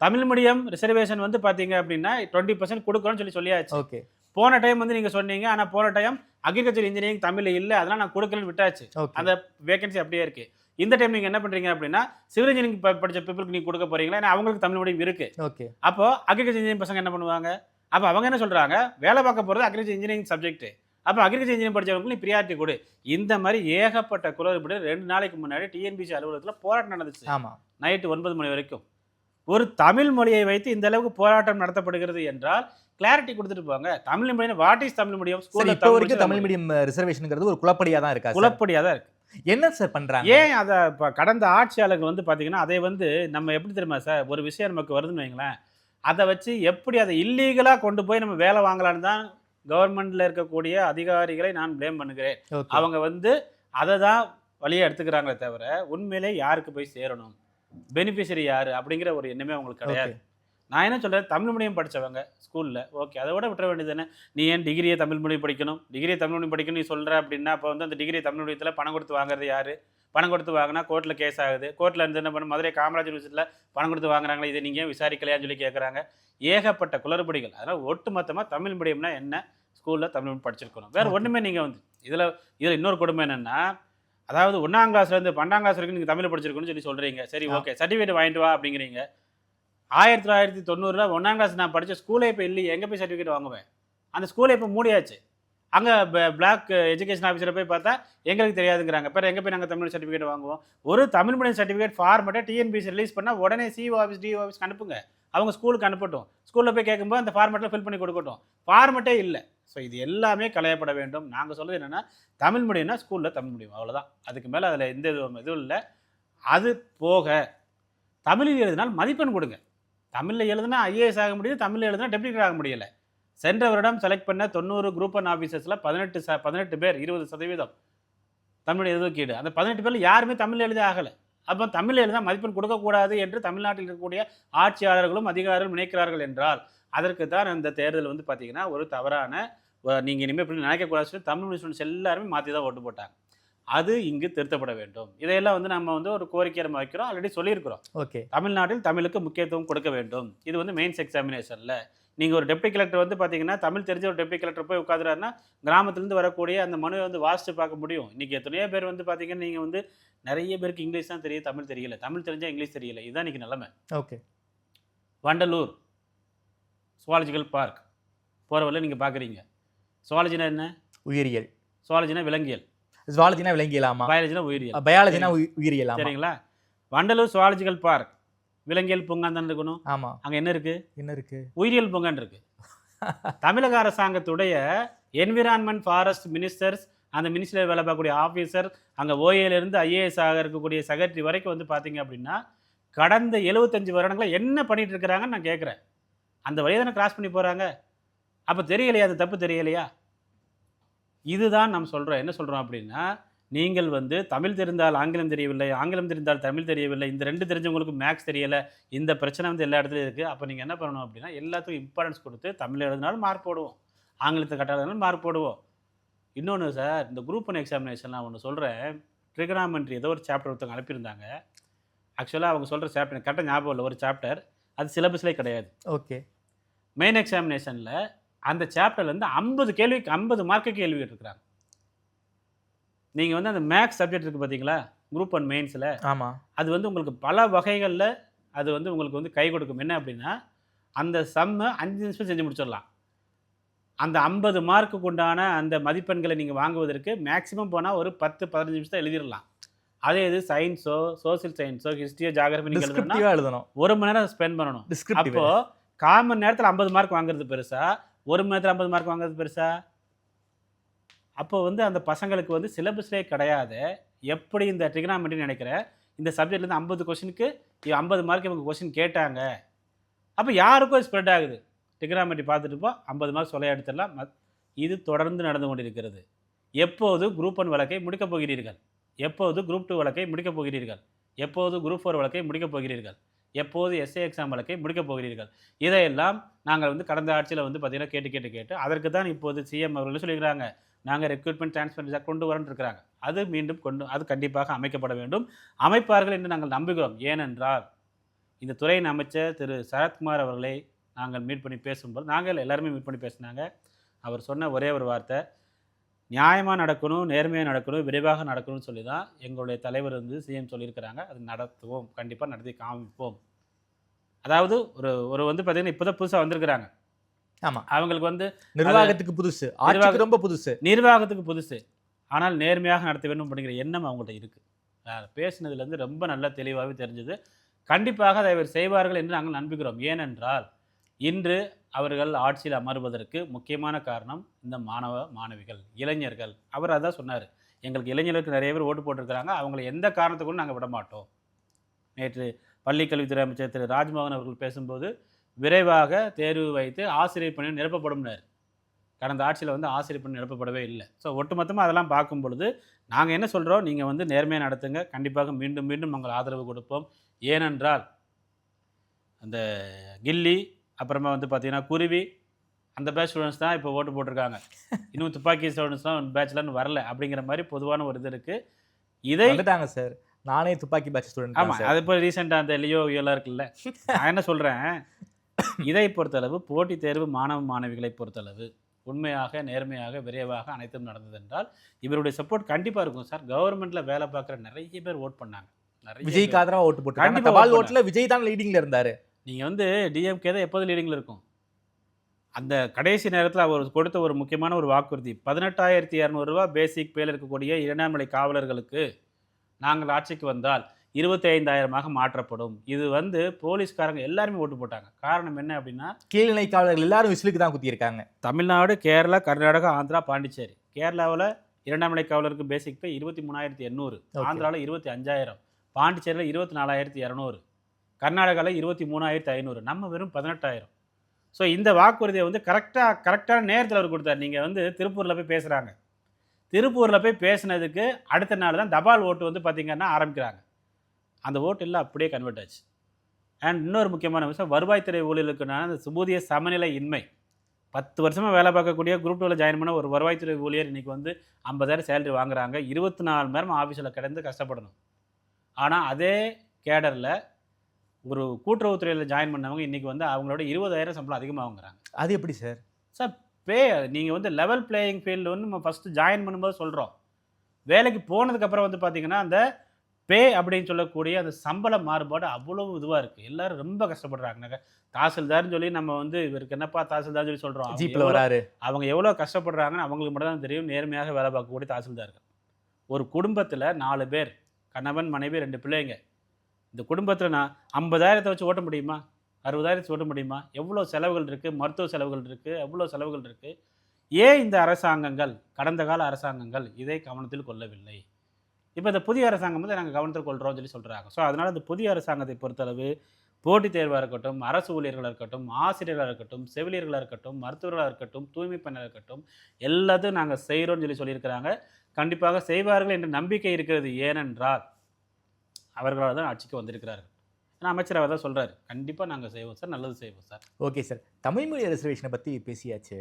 தமிழ் மீடியம் ரிசர்வேஷன் வந்து பாத்தீங்க அப்படின்னா 20% கொடுக்கணும்னு சொல்லியாச்சு. போன டைம் வந்து நீங்க சொன்னீங்க, ஆனா போன டைம் அக்ரிகல்ச்சர் இன்ஜினியரிங் தமிழ்ல இல்ல, அதெல்லாம் நான் கொடுக்கலன்னு விட்டாச்சு. அந்த வேகன்சி அப்படியே இருக்கு. இந்த டைம் நீங்க என்ன பண்றீங்க அப்படின்னா, சிவில் இன்ஜினியரிங் படிச்ச பீப்புளுக்கு நீங்க கொடுக்க போறீங்களா? ஏன்னா அவங்களுக்கு தமிழ் மீடியம் இருக்கு. அப்போ அக்ரிகல்ச்சர் இன்ஜினியரிங் பசங்க என்ன பண்ணுவாங்க? அப்போ அவங்க என்ன சொல்றாங்க, வேலை பார்க்க போறது அக்ரிகல்ச்சர் இன்ஜினியரிங் சப்ஜெக்ட். அப்போ அக்ரிகல்ச்சர் இன்ஜினியரிங் படிச்சவங்களுக்கு நீ பிரியாரிட்டி கொடு. இந்த மாதிரி ஏகப்பட்ட குளறுபடி 2 நாளைக்கு முன்னாடி டிஎன்பிசி அலுவலகத்தில் போராட்டம் நடந்துச்சு. நைட்டு 9 மணி வரைக்கும். ஒரு தமிழ் மொழியை வைத்து இந்த அளவுக்கு போராட்டம் நடத்தப்படுகிறது என்றால் கிளாரிட்டி கொடுத்துட்டு போங்க. Tamil medium, what is Tamil medium? இப்போ வரைக்கும் தமிழ் மீடியம் ரிசர்வேஷன்ங்கிறது ஒரு குழப்படியா தான் இருக்கு. குழப்படியா தான் இருக்கு. என்ன சார் பண்றாங்க? ஏன் அதை இப்போ கடந்த ஆட்சியாளர்கள் வந்து பார்த்தீங்கன்னா, அதை வந்து நம்ம எப்படி தெரியுமா சார், ஒரு விஷயம் நமக்கு வருதுன்னு வைங்களேன், அதை வச்சு எப்படி அதை இல்லீகலாக கொண்டு போய் நம்ம வேலை வாங்கலான்னு தான் கவர்மெண்ட்ல இருக்கக்கூடிய அதிகாரிகளை நான் ப்ளேம் பண்ணுகிறேன். அவங்க வந்து அதை தான் வழியை எடுத்துக்கிறாங்களே தவிர உண்மையிலே யாருக்கு போய் சேரணும், பெனிஃபிஷரி யாரு அப்படிங்கிற ஒரு எண்ணமே அவங்களுக்கு கிடையாது. நான் என்ன சொல்கிறேன், தமிழ் மீடியம் படித்தவங்க ஸ்கூலில் ஓகே, அதை விட விட்டுற வேண்டியது தானே. நீ ஏன் டிகிரியை தமிழ் மீடியம் படிக்கணும், டிகிரியை தமிழ் மீடியம் படிக்கணும் நீ சொல்கிற அப்படின்னா, அப்போ வந்து அந்த டிகிரி தமிழ் மீடியத்தில் பணம் கொடுத்து வாங்குறது யார்? பணம் கொடுத்து வாங்கினா கோர்ட்டில் கேஸ் ஆகுது. கோர்ட்டில் இருந்து என்ன பண்ண, மதுரை காமராஜர் யூனிவர்சிட்டியில் பணம் கொடுத்து வாங்குறாங்களே, இதை நீங்கள் விசாரிக்கலையான்னு சொல்லி கேட்குறாங்க. ஏகப்பட்ட குளறுபடிகள். அதனால் ஒட்டுமொத்தமாக தமிழ் மீடியம்னா என்ன, ஸ்கூலில் தமிழ் மீடியம் படிச்சிருக்கணும், வேறு ஒன்றுமே. நீங்கள் வந்து இதில் இன்னொரு கொடுமை என்னென்னா, அதாவது 1ஆம் கிளாஸ்லேருந்து 12ஆம் கிளாஸ் வரைக்கும் நீங்கள் தமிழ் படிச்சிருக்கணும்னு சொல்கிறீங்க. சரி ஓகே, சர்டிஃபிகேட் வாங்கிட்டு வா அப்படிங்கிறீங்க. 1990 1ஆம் கிளாஸ் நான் படித்த ஸ்கூலே இப்போ இல்லையே, எங்கே போய் சர்டிஃபிகேட் வாங்குவேன்? அந்த ஸ்கூலை இப்போ மூடியாச்சு. அங்கே பிளாக் எஜுகேஷன் ஆஃபீஸரை போய் பார்த்தா எங்களுக்கு தெரியாதுங்கிறாங்க. பிறகு எங்கே போய் நாங்கள் தமிழ் சர்டிஃபிகேட் வாங்குவோம்? ஒரு தமிழ் மீடியம் சர்டிஃபிகேட் ஃபார்மெட்டை டிஎன்பிசி ரிலீஸ் பண்ணால் உடனே சிஓ ஆஃபீஸ் டிஓ ஆஃபீஸ்க்கு அனுப்புங்க. அவங்க ஸ்கூலுக்கு அனுப்பட்டும். ஸ்கூலில் போய் கேட்கும்போது அந்த ஃபார்மெட்டில் ஃபில் பண்ணி கொடுக்கட்டும். ஃபார்மெட்டே இல்லை. ஸோ இது எல்லாமே களையப்பட வேண்டும். நாங்கள் சொல்கிறது என்னென்னா, தமிழ் மீடியம்னா ஸ்கூலில் தமிழ் மீடியம், அவ்வளோதான். அதுக்கு மேலே அதில் எந்த இதுவும் இல்லை. அது போக தமிழில் எழுதினால் மதிப்பெண் கொடுங்க. தமிழில் எழுதுனா ஐஏஎஸ் ஆக முடியுது, தமிழில் எழுதுனா டெப்யூட்டி ஆக முடியலை. சென்ற வருடம் செலக்ட் பண்ண 90 குரூப் 1 ஆஃபீஸர்ஸில் 18 பேர் 20% தமிழ் ஒதுக்கீடு. அந்த 18 பேரில் யாருமே தமிழ் எழுத ஆகலை. அப்போ தமிழ் எழுத மதிப்பெண் கொடுக்கக்கூடாது என்று தமிழ்நாட்டில் இருக்கக்கூடிய ஆட்சியாளர்களும் அதிகாரிகளும் நினைக்கிறார்கள் என்றால், அதற்கு தான் அந்த தேர்தல் வந்து பார்த்தீங்கன்னா ஒரு தவறான, நீங்கள் இனிமேல் இப்படி நினைக்கக்கூடாது, தமிழ் ஸ்டூடெண்ட்ஸ் எல்லாருமே மாற்றி தான் ஓட்டு போட்டாங்க. அது இங்கு திருத்தப்பட வேண்டும். இதையெல்லாம் வந்து நம்ம வந்து ஒரு கோரிக்கை நம்ம வைக்கிறோம், ஆல்ரெடி சொல்லியிருக்கிறோம். ஓகே, தமிழ்நாட்டில் தமிழுக்கு முக்கியத்துவம் கொடுக்க வேண்டும். இது வந்து மெயின்ஸ் எக்ஸாமினேஷனில் நீங்கள் ஒரு டெப்டி கலெக்டர் வந்து பார்த்தீங்கன்னா, தமிழ் தெரிஞ்ச ஒரு டெப்டி கலெக்டர் போய் உட்காந்துறாருன்னா கிராமத்துலேருந்து வரக்கூடிய அந்த மனுவை வந்து வாசித்து பார்க்க முடியும். இன்றைக்கி எத்தனையோ பேர் வந்து பார்த்தீங்கன்னா, நீங்கள் வந்து நிறைய பேருக்கு இங்கிலீஷ் தான் தெரியும், தமிழ் தெரியல. தமிழ் தெரிஞ்சால் இங்கிலீஷ் தெரியல. இதுதான் இன்றைக்கி நிலைமை. ஓகே, வண்டலூர் சுவாலஜிக்கல் பார்க் போகிற வழியில் நீங்கள் பார்க்குறீங்க. சுவாலஜினா என்ன? உயிரியல். சுவாலஜினா விலங்கியல். ஜுவாலஜினா விலங்கியல். ஆமாம். பயாலஜினா உயிரியல். பயாலஜினா உயிரியல். சரிங்களா? வண்டலூர் சுவாலஜிக்கல் பார்க் விலங்கியல் பூங்கான் தானே இருக்கணும். ஆமாம், அங்கே என்ன இருக்குது? என்ன இருக்கு? உயிரியல் பூங்கான் இருக்குது. தமிழக அரசாங்கத்துடைய என்விரான்மெண்ட் ஃபாரஸ்ட் மினிஸ்டர்ஸ், அந்த மினிஸ்டரில் வேலை பார்க்கக்கூடிய ஆஃபீஸர், அங்கே ஓஏலேருந்து ஐஏஎஸ் ஆக இருக்கக்கூடிய செக்ரட்டரி வரைக்கும் வந்து பார்த்தீங்க அப்படின்னா கடந்த 75 வருடங்களில் என்ன பண்ணிட்டு இருக்கிறாங்கன்னு நான் கேட்குறேன். அந்த வழியை தானே கிராஸ் பண்ணி போகிறாங்க. அப்போ தெரியலையா? அது தப்பு தெரியலையா? இதுதான் நம்ம சொல்கிறோம். என்ன சொல்கிறோம் அப்படின்னா, நீங்கள் வந்து தமிழ் தெரிந்தால் ஆங்கிலம் தெரியவில்லை, ஆங்கிலம் தெரிந்தால் தமிழ் தெரியவில்லை, இந்த 2 தெரிஞ்சவங்களுக்கு மேக்ஸ் தெரியலை, இந்த பிரச்சனை வந்து எல்லா இடத்துலையும் இருக்குது. அப்போ நீங்கள் என்ன பண்ணணும் அப்படின்னா, எல்லாத்துக்கும் இம்பார்ட்டன்ஸ் கொடுத்து தமிழ் எழுதினாலும் மார்க் போடுவோம், ஆங்கிலத்தை கட்டாதனாலும் மார்க் போடுவோம். இன்னொன்று சார், இந்த குரூப் 1 எக்ஸாமினேஷன் நான் ஒன்று சொல்கிறேன். ட்ரிகனாமெண்ட்ரி ஏதோ ஒரு சாப்டர் ஒருத்தவங்க அனுப்பியிருந்தாங்க. ஆக்சுவலாக அவங்க சொல்கிற சாப்டர் எனக்கு கரெக்டாக ஞாபகம் இல்லை. ஒரு சாப்டர் அது சிலபஸ்லேயே கிடையாது. ஓகே. மெயின் எக்ஸாமினேஷனில் அந்த சாப்டர்லேருந்து 50 கேள்விக்கு 50 மார்க்கு கேள்வி கேட்டிருக்கிறாங்க. நீங்கள் வந்து அந்த மேக்ஸ் சப்ஜெக்ட் இருக்குது பார்த்தீங்களா, குரூப் 1 மெயின்ஸில். ஆமாம். அது வந்து உங்களுக்கு பல வகைகளில் அது வந்து உங்களுக்கு வந்து கை கொடுக்கும். என்ன அப்படின்னா, அந்த சம்மை 5 நிமிஷம் செஞ்சு முடிச்சிடலாம். அந்த 50 மார்க்குக்கு உண்டான அந்த மதிப்பெண்களை நீங்கள் வாங்குவதற்கு மேக்ஸிமம் போனால் ஒரு 10-15 நிமிஷம் எழுதிடலாம். அதே இது சயின்ஸோ, சோசியல் சயின்ஸோ, ஹிஸ்ட்ரியோ, ஜாகிரபி நீங்கள் எழுதணும், 1 மணி நேரம் ஸ்பெண்ட் பண்ணணும். அப்போது 1/4 மணி நேரத்தில் 50 மார்க் வாங்குறது பெருசா, 1 மணி நேரத்தில் 50 மார்க் வாங்குறது பெருசா? அப்போ வந்து அந்த பசங்களுக்கு வந்து சிலபஸ்லேயே கிடையாது. எப்படி இந்த ட்ரிகனாமெண்ட்ரி நினைக்கிற இந்த சப்ஜெக்ட்லேருந்து 50 கொஷினுக்கு 50 மார்க் இவங்க கொஷின் கேட்டாங்க. அப்போ யாருக்கும் ஸ்ப்ரெட் ஆகுது. ட்ரிகனாமெண்ட்ரி பார்த்துட்டு போ, 50 மார்க் சொல்ல எடுத்துடலாம். இது தொடர்ந்து நடந்து கொண்டிருக்கிறது. எப்போது குரூப் 1 வழக்கை முடிக்கப் போகிறீர்கள்? எப்போது குரூப் 2 வழக்கை முடிக்கப் போகிறீர்கள்? எப்போது குரூப் 4 வழக்கை முடிக்கப் போகிறீர்கள்? எப்போது எஸ்ஏ எக்ஸாம் வழக்கை முடிக்கப் போகிறீர்கள்? இதையெல்லாம் நாங்கள் வந்து கடந்த ஆட்சியில் வந்து பார்த்திங்கன்னா கேட்டு அதற்கு தான் இப்போது சிஎம் அவர்கள் சொல்லியிருக்கிறாங்க, நாங்கள் ரெக்ரூட்மெண்ட் டிரான்ஸ்பரன்ஸாக கொண்டு வரேன்னு இருக்கிறாங்க. அது மீண்டும் அது கண்டிப்பாக அமைக்கப்பட வேண்டும், அமைப்பார்கள் என்று நாங்கள் நம்புகிறோம். ஏனென்றால் இந்த துறையின் அமைச்சர் திரு சரத்குமார் அவர்களை நாங்கள் மீட் பண்ணி பேசும்போது, நாங்கள் எல்லாருமே மீட் பண்ணி பேசினாங்க. அவர் சொன்ன ஒரே ஒரு வார்த்தை, நியாயமாக நடக்கணும், நேர்மையாக நடக்கணும், விரைவாக நடக்கணும்னு சொல்லி தான் எங்களுடைய தலைவர் வந்து சிஎம் சொல்லியிருக்கிறாங்க. அது நடத்துவோம், கண்டிப்பாக நடத்தி காமிப்போம். அதாவது ஒரு வந்து பார்த்தீங்கன்னா இப்போ தான் புதுசாக வந்திருக்கிறாங்க. ஆமாம், அவங்களுக்கு வந்து நிர்வாகத்துக்கு புதுசு, ஆட்சிக்கு ரொம்ப புதுசு, நிர்வாகத்துக்கு புதுசு, ஆனால் நேர்மையாக நடத்த வேண்டும் அப்படிங்கிற எண்ணம் அவங்கள்ட்ட இருக்குது. பேசினதுலேருந்து ரொம்ப நல்லா தெளிவாகவே தெரிஞ்சது. கண்டிப்பாக அதை அவர் செய்வார்கள் என்று நாங்கள் நம்புகிறோம். ஏனென்றால் இன்று அவர்கள் ஆட்சியில் அமர்வதற்கு முக்கியமான காரணம் இந்த மாணவிகள், இளைஞர்கள். அவர் அதான் சொன்னார், எங்களுக்கு இளைஞர்களுக்கு நிறைய பேர் ஓட்டு போட்டிருக்கிறாங்க, அவங்களை எந்த காரணத்துக்கும் நாங்கள் விட மாட்டோம். நேற்று பள்ளிக்கல்வித்துறை அமைச்சர் திரு ராஜ்மோகன் அவர்கள் பேசும்போது, விரைவாக தேர்வு வைத்து ஆசிரியர் பணி நிரப்பப்படும்னார். கடந்த ஆட்சியில் வந்து ஆசிரியர் பணி நிரப்பப்படவே இல்லை. ஸோ ஒட்டுமொத்தமாக அதெல்லாம் பார்க்கும் பொழுது நாங்கள் என்ன சொல்கிறோம், நீங்கள் வந்து நேர்மையாக நடத்துங்க, கண்டிப்பாக மீண்டும் மீண்டும் நாங்கள் ஆதரவு கொடுப்போம். ஏனென்றால் அந்த கில்லி, அப்புறமா வந்து பார்த்தீங்கன்னா குருவி, அந்த பேட்ச் ஸ்டூடெண்ட்ஸ் தான் இப்போ ஓட்டு போட்டிருக்காங்க. இன்னும் துப்பாக்கி ஸ்டூடெண்ட்ஸ்லாம் பேட்ச்லன்னு வரல அப்படிங்கிற மாதிரி பொதுவான ஒரு இது இருக்குது. இதை வந்துட்டாங்க சார், நானே துப்பாக்கி பேட்ச் ஸ்டூடெண்ட். ஆமாம், அது இப்போ ரீசெண்டாக அந்த லியோ எல்லாம் இருக்குல்ல. நான் என்ன சொல்கிறேன், இதை பொறுத்தளவு போட்டித் தேர்வு மாணவிகளை பொறுத்தளவு உண்மையாக, நேர்மையாக, விரைவாக அனைத்தும் நடந்தது என்றால் இவருடைய சப்போர்ட் கண்டிப்பாக இருக்கும் சார். கவர்மெண்ட்டில் வேலை பார்க்குற நிறைய பேர் ஓட் பண்ணாங்க. விஜய்க்கு ஆதரவாக ஓட்டு போட்டாங்க. தபால் ஓட்டில் விஜய் தான் லீடிங்கில் இருந்தார். நீங்கள் வந்து டிஎம்கே தான் எப்போது லீடிங்கில் இருக்கும். அந்த கடைசி நேரத்தில் அவர் கொடுத்த ஒரு முக்கியமான ஒரு வாக்குறுதி, 18,200 ரூபா பேசிக் பேல இருக்கக்கூடிய 2ஆம் நிலை காவலர்களுக்கு நாங்கள் ஆட்சிக்கு வந்தால் 25,000 மாற்றப்படும். இது வந்து போலீஸ்காரங்க எல்லாருமே ஓட்டு போட்டாங்க. காரணம் என்ன அப்படின்னா, கீழ்நிலை காவலர்கள் எல்லாரும் விசிலுக்கு தான் குத்தியிருக்காங்க. தமிழ்நாடு, கேரளா, கர்நாடகா, ஆந்திரா, பாண்டிச்சேரி. கேரளாவில் 2ஆம் நிலை காவலருக்கு பேசிக் பே 23,800, ஆந்திராவில் 25,000, பாண்டிச்சேரியில் 24,200, கர்நாடகாவில் 23,500, நம்ம வெறும் 18,000. ஸோ இந்த வாக்குறுதியை வந்து கரெக்டான நேரத்தில் அவர் கொடுத்தார். நீங்கள் வந்து திருப்பூரில் போய் பேசுகிறாங்க, திருப்பூரில் போய் பேசினதுக்கு அடுத்த நாள் தான் தபால் ஓட்டு வந்து பார்த்திங்கன்னா ஆரம்பிக்கிறாங்க. அந்த ஓட்டு எல்லாம் அப்படியே கன்வெர்ட் ஆச்சு. அண்ட் இன்னொரு முக்கியமான விஷயம், வருவாய்த்துறை ஊழியர்களுக்கான அந்த சுபூதிய சமநிலை இன்மை. 10 வருஷமாக வேலை பார்க்கக்கூடிய குரூப் 2ல் ஜாயின் பண்ண ஒரு வருவாய்த்துறை ஊழியர் இன்றைக்கி வந்து 50,000 சேலரி வாங்குறாங்க. 24 மணி நேரம் ஆஃபீஸில் கிடந்து கஷ்டப்படணும். ஆனால் அதே கேடரில் ஒரு கூட்டுறவுத்துறையில் ஜாயின் பண்ணவங்க இன்றைக்கி வந்து அவங்களோட 20,000 சம்பளம் அதிகமாக வாங்குறாங்க. அது எப்படி சார்? சார் பே நீங்கள் வந்து லெவல் பிளேயிங் ஃபீல்டு வந்து நம்ம ஃபஸ்ட்டு ஜாயின் பண்ணும்போது சொல்கிறோம். வேலைக்கு போனதுக்கப்புறம் வந்து பார்த்திங்கன்னா அந்த பே அப்படின்னு சொல்லக்கூடிய அந்த சம்பள மாறுபாடு அவ்வளோ இதுவாக இருக்குது. எல்லோரும் ரொம்ப கஷ்டப்படுறாங்க. தாசில்தார்னு சொல்லி நம்ம வந்து இவருக்கு என்னப்பா தாசில்தார்னு சொல்லி சொல்கிறோம். ஜீப்பில் வராரு. அவங்க எவ்வளோ கஷ்டப்படுறாங்கன்னு அவங்களுக்கு மட்டும் தான் தெரியும், நேர்மையாக வேலை பார்க்கக்கூடிய தாசில்தார்கள். ஒரு குடும்பத்தில் 4 பேர், கணவன், மனைவி, 2 பிள்ளைங்க. இந்த குடும்பத்தில் நான் 50,000 வச்சு ஓட்ட முடியுமா? 60,000 ஓட்ட முடியுமா? எவ்வளோ செலவுகள் இருக்குது, மருத்துவ செலவுகள் இருக்குது, எவ்வளோ செலவுகள் இருக்குது. ஏன் இந்த அரசாங்கங்கள், கடந்த கால அரசாங்கங்கள் இதை கவனத்தில் கொள்ளவில்லை? இப்போ இந்த புதிய அரசாங்கம் வந்து நாங்கள் கவனத்தில் கொள்கிறோம்னு சொல்கிறாங்க. ஸோ அதனால் இந்த புதிய அரசாங்கத்தை பொறுத்தளவு போட்டித் தேர்வாக இருக்கட்டும், அரசு ஊழியர்களாக இருக்கட்டும், ஆசிரியர்களாக இருக்கட்டும், செவிலியர்களாக இருக்கட்டும், மருத்துவர்களாக இருக்கட்டும், தூய்மை பணியாளராக இருக்கட்டும், எல்லாத்தையும் நாங்கள் செய்கிறோம்னு சொல்லியிருக்கிறாங்க. கண்டிப்பாக செய்வார்கள் என்ற நம்பிக்கை இருக்கிறது. ஏனென்றால் அவர்களால் தான் ஆட்சிக்கு வந்திருக்கிறார்கள். ஏன்னா அமைச்சர் அவர் தான் சொல்கிறார், கண்டிப்பாக நாங்கள் செய்வோம் சார், நல்லது செய்வோம் சார். ஓகே சார், தமிழ் மொழி ரிசர்வேஷனை பற்றி பேசியாச்சு.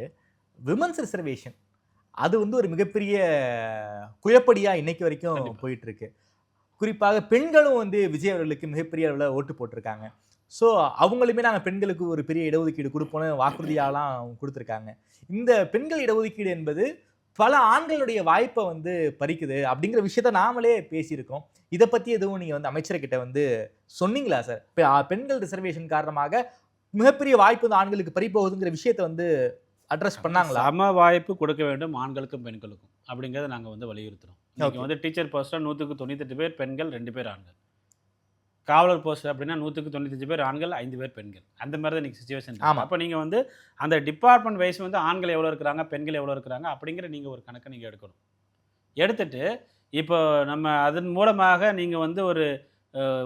விமன்ஸ் ரிசர்வேஷன் அது வந்து ஒரு மிகப்பெரிய குழப்படியாக இன்னைக்கு வரைக்கும் போயிட்டு இருக்கு. குறிப்பாக பெண்களும் வந்து விஜய் அவர்களுக்கு மிகப்பெரிய அளவில் ஓட்டு போட்டிருக்காங்க. ஸோ அவங்களுமே நாங்கள் பெண்களுக்கு ஒரு பெரிய இடஒதுக்கீடு கொடுப்போன்னு வாக்குறுதியாலாம் கொடுத்துருக்காங்க. இந்த பெண்கள் இடஒதுக்கீடு என்பது பல ஆண்களுடைய வாய்ப்பை வந்து பறிக்குது அப்படிங்கிற விஷயத்த நாமளே பேசியிருக்கோம். இதை பற்றி எதுவும் நீங்கள் வந்து அமைச்சர்கிட்ட வந்து சொன்னீங்களா சார்? இப்போ பெண்கள் ரிசர்வேஷன் காரணமாக மிகப்பெரிய வாய்ப்பு வந்து ஆண்களுக்கு பறிப்போகுதுங்கிற விஷயத்த வந்து அட்ரஸ் பண்ணாங்களா? சம வாய்ப்பு கொடுக்க வேண்டும் ஆண்களுக்கும் பெண்களுக்கும் அப்படிங்கிறத நாங்கள் வந்து வலியுறுத்துறோம். இன்றைக்கி வந்து டீச்சர் போஸ்ட்டாக 198 பேர் பெண்கள், 2 பேர் ஆண்கள். காவலர் போஸ்ட் அப்படின்னா 195 பேர் ஆண்கள், 5 பேர் பெண்கள். அந்த மாதிரி தான் இன்றைக்கி சுச்சுவேஷன். அப்போ நீங்கள் வந்து அந்த டிபார்ட்மெண்ட் வைஸ் வந்து ஆண்கள் எவ்வளோ இருக்கிறாங்க, பெண்கள் எவ்வளோ இருக்கிறாங்க அப்படிங்கிற நீங்கள் ஒரு கணக்கை நீங்கள் எடுக்கணும். எடுத்துட்டு இப்போ நம்ம அதன் மூலமாக நீங்கள் வந்து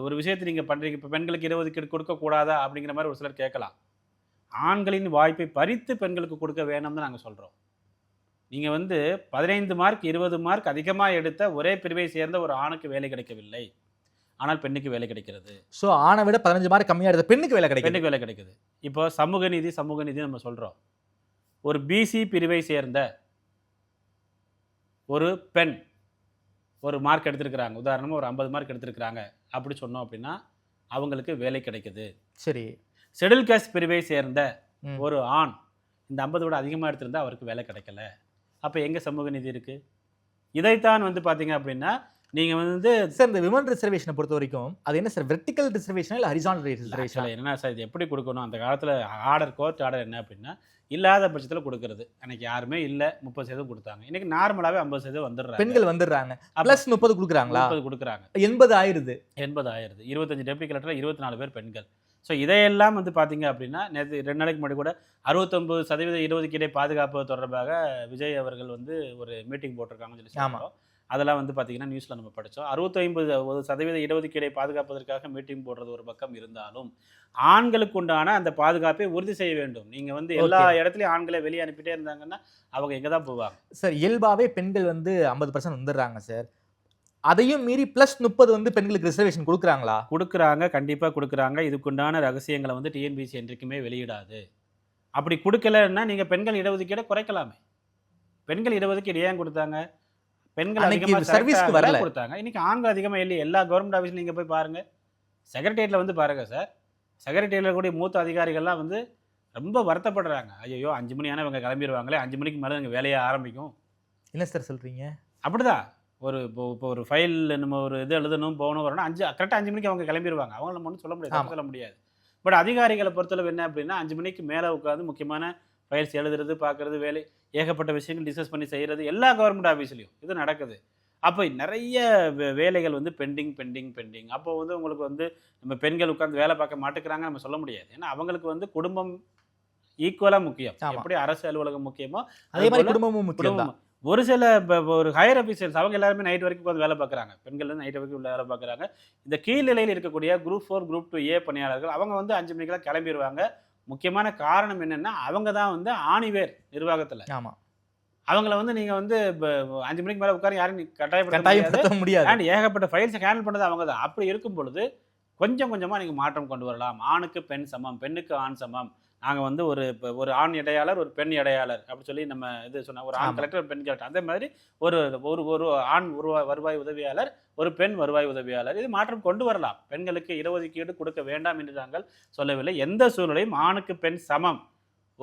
ஒரு விஷயத்தை நீங்கள் பண்ணுறீங்க. இப்போ பெண்களுக்கு இடஒதுக்கீடு கொடுக்கக்கூடாதா அப்படிங்கிற மாதிரி ஒரு சிலர் கேட்கலாம். ஆண்களின் வாய்ப்பை பறித்து பெண்களுக்கு கொடுக்க வேணும்னு நாங்கள் சொல்கிறோம். நீங்கள் வந்து 15 மார்க் 20 மார்க் அதிகமாக எடுத்த ஒரே பிரிவை சேர்ந்த ஒரு ஆணுக்கு வேலை கிடைக்கவில்லை, ஆனால் பெண்ணுக்கு வேலை கிடைக்கிறது. ஸோ ஆணை விட 15 மார்க் கம்மியாக எடுத்த பெண்ணுக்கு வேலை கிடைக்கும். பெண்ணுக்கு வேலை கிடைக்குது. இப்போ சமூக நீதி நம்ம சொல்கிறோம். ஒரு பிசி பிரிவை சேர்ந்த ஒரு பெண் ஒரு மார்க் எடுத்திருக்கிறாங்க, உதாரணமாக ஒரு 50 மார்க் எடுத்திருக்கிறாங்க அப்படி சொன்னோம் அப்படின்னா அவங்களுக்கு வேலை கிடைக்குது. சரி. ஷெட்யூல் காஸ்ட் பிரிவை சேர்ந்த ஒரு ஆண் இந்த 50 விட அதிகமாக எடுத்திருந்தால் அவருக்கு வேலை கிடைக்கல. அப்போ எங்கே சமூக நீதி இருக்குது? இதைத்தான் வந்து பார்த்தீங்க அப்படின்னா நீங்கள் வந்து சார் இந்த விமன் ரிசர்வேஷனை பொறுத்த வரைக்கும் அது என்ன சார், வெர்டிக்கல் ரிசர்வேஷன் இல்லை ஹரிசாண்டல் ரிசர்வேஷன்? என்ன சார் இது எப்படி கொடுக்கணும்? அந்த காலத்தில் கோர்ட் ஆர்டர் என்ன அப்படின்னா இல்லாத பட்சத்தில் கொடுக்கறது. அன்றைக்கி யாருமே இல்லை, 30% கொடுத்தாங்க. இன்றைக்கி நார்மலாகவே 50% வந்துடுறாங்க, பெண்கள் வந்துடுறாங்க. ப்ளஸ் 30 கொடுக்குறாங்களா? 30 கொடுக்குறாங்க. 80 ஆயிடுது. 25 டெப்டி கலெக்டர், 24 பேர் பெண்கள். ஸோ இதையெல்லாம் வந்து பார்த்தீங்க அப்படின்னா நேற்று 2 நாளைக்கு முன்னாடி கூட 69% இடஒதுக்கீடை பாதுகாப்பு தொடர்பாக விஜய் அவர்கள் வந்து ஒரு மீட்டிங் போட்டிருக்காங்கன்னு சொல்லி சொன்னோம். அதெல்லாம் வந்து பார்த்தீங்கன்னா நியூஸில் நம்ம படித்தோம். 69% இடஒதுக்கீடை பாதுகாப்பதற்காக மீட்டிங் போடுறது ஒரு பக்கம் இருந்தாலும் ஆண்களுக்கு உண்டான அந்த பாதுகாப்பை உறுதி செய்ய வேண்டும். நீங்கள் வந்து எல்லா இடத்துலையும் ஆண்களை வெளியே அனுப்பிட்டே இருந்தாங்கன்னா அவங்க எங்கே தான் போவாங்க சார்? இயல்பாகவே பெண்கள் வந்து 50% வந்துடுறாங்க சார். அதையும் மீறி ப்ளஸ் 30 வந்து பெண்களுக்கு ரிசர்வேஷன் கொடுக்குறாங்களா? கொடுக்குறாங்க, கண்டிப்பாக கொடுக்குறாங்க. இதுக்குண்டான ரகசியங்களை வந்து டிஎன்பிசி என்றைக்குமே வெளியிடாது. அப்படி கொடுக்கலன்னா நீங்கள் பெண்கள் இடஒதுக்கீடை குறைக்கலாமே. பெண்கள் இடஒதுக்கீடு ஏன் கொடுத்தாங்க? பெண்கள் அதிகமாக சர்வீஸ்க்கு வரல கொடுத்தாங்க. இன்றைக்கி ஆண்கள் அதிகமாக இல்லையே. எல்லா கவர்மெண்ட் ஆஃபீஸில் நீங்கள் போய் பாருங்கள், செக்ரட்டேரியட்டில் வந்து பாருங்கள் சார். செக்ரட்டேரியட்டில் கூடிய மூத்த அதிகாரிகள்லாம் வந்து ரொம்ப வருத்தப்படுறாங்க. ஐயோ 5 மணி ஆனால் இவங்க கிளம்பிடுவாங்களே, 5 மணிக்கு மேலே எங்கள் வேலையை ஆரம்பிக்கும். என்ன சார் சொல்கிறீங்க? அப்படிதான் இப்போ ஒரு ஃபைல் நம்ம ஒரு இது எழுதணும் போகணும் வரணும், கரெக்டாக 5 மணிக்கு அவங்க கிளம்பிடுவாங்க. அவங்கள நம்ம ஒன்றும் சொல்ல முடியாது. பட் அதிகாரிகளை பொறுத்தளவு என்ன அப்படின்னா 5 மணிக்கு மேலே உட்காந்து முக்கியமான ஃபைல்ஸ் எழுதுறது, பார்க்குறது, வேலை ஏகப்பட்ட விஷயங்கள் டிஸ்கஸ் பண்ணி செய்கிறது எல்லா கவர்மெண்ட் ஆஃபீஸ்லையும் இது நடக்குது. அப்போ நிறைய வேலைகள் வந்து பெண்டிங். அப்போ வந்து உங்களுக்கு வந்து நம்ம பெண்கள் உட்காந்து வேலை பார்க்க மாட்டேங்கிறாங்க நம்ம சொல்ல முடியாது. ஏன்னா அவங்களுக்கு வந்து குடும்பம் ஈக்குவலாக முக்கியம். எப்படி அரசு அலுவலகம் முக்கியமோ அதே மாதிரி குடும்பமும் முக்கியம். ஒரு சில ஒரு ஹையர் ஆஃபீஸர்ஸ் அவங்க எல்லாருமே நைட் வரைக்கும் உட்காந்து வேலை பார்க்குறாங்க. பெண்கள் வந்து நைட் வரைக்கும் வேலை பார்க்குறாங்க. இந்த கீழ்நிலையில் இருக்கக்கூடிய குரூப் 4 குரூப் 2A பணியாளர்கள் அவங்க வந்து 5 மணிக்கெல்லாம் கிளம்பிடுவாங்க. முக்கியமான காரணம் என்னென்னா அவங்க தான் வந்து ஆணிவேர் நிர்வாகத்தில். ஆமாம், அவங்கள வந்து நீங்கள் வந்து 5 மணிக்கு மேலே உட்கார யாரும் கட்டாயப்படுத்த முடியாது. அண்ட் ஏகப்பட்ட ஃபைல்ஸை ஹேண்டில் பண்ணது அவங்க தான். அப்படி இருக்கும் பொழுது கொஞ்சம் கொஞ்சமாக நீங்கள் மாற்றம் கொண்டு வரலாம். ஆணுக்கு பெண் சமம், பெண்ணுக்கு ஆண் சமம். நாங்கள் வந்து ஒரு ஆண் இடையாளர், ஒரு பெண் இடையாளர் அப்படி சொல்லி நம்ம இது சொன்ன ஒரு ஆண் கலெக்டர், பெண் கலெக்டர். அதே மாதிரி ஒரு ஆண் வருவாய் உதவியாளர், ஒரு பெண் வருவாய் உதவியாளர். இது மாற்றம் கொண்டு வரலாம். பெண்களுக்கு இடஒதுக்கீடு கொடுக்க வேண்டாம் என்று நாங்கள் சொல்லவில்லை. எந்த சூழ்நிலையும் ஆணுக்கு பெண் சமம்.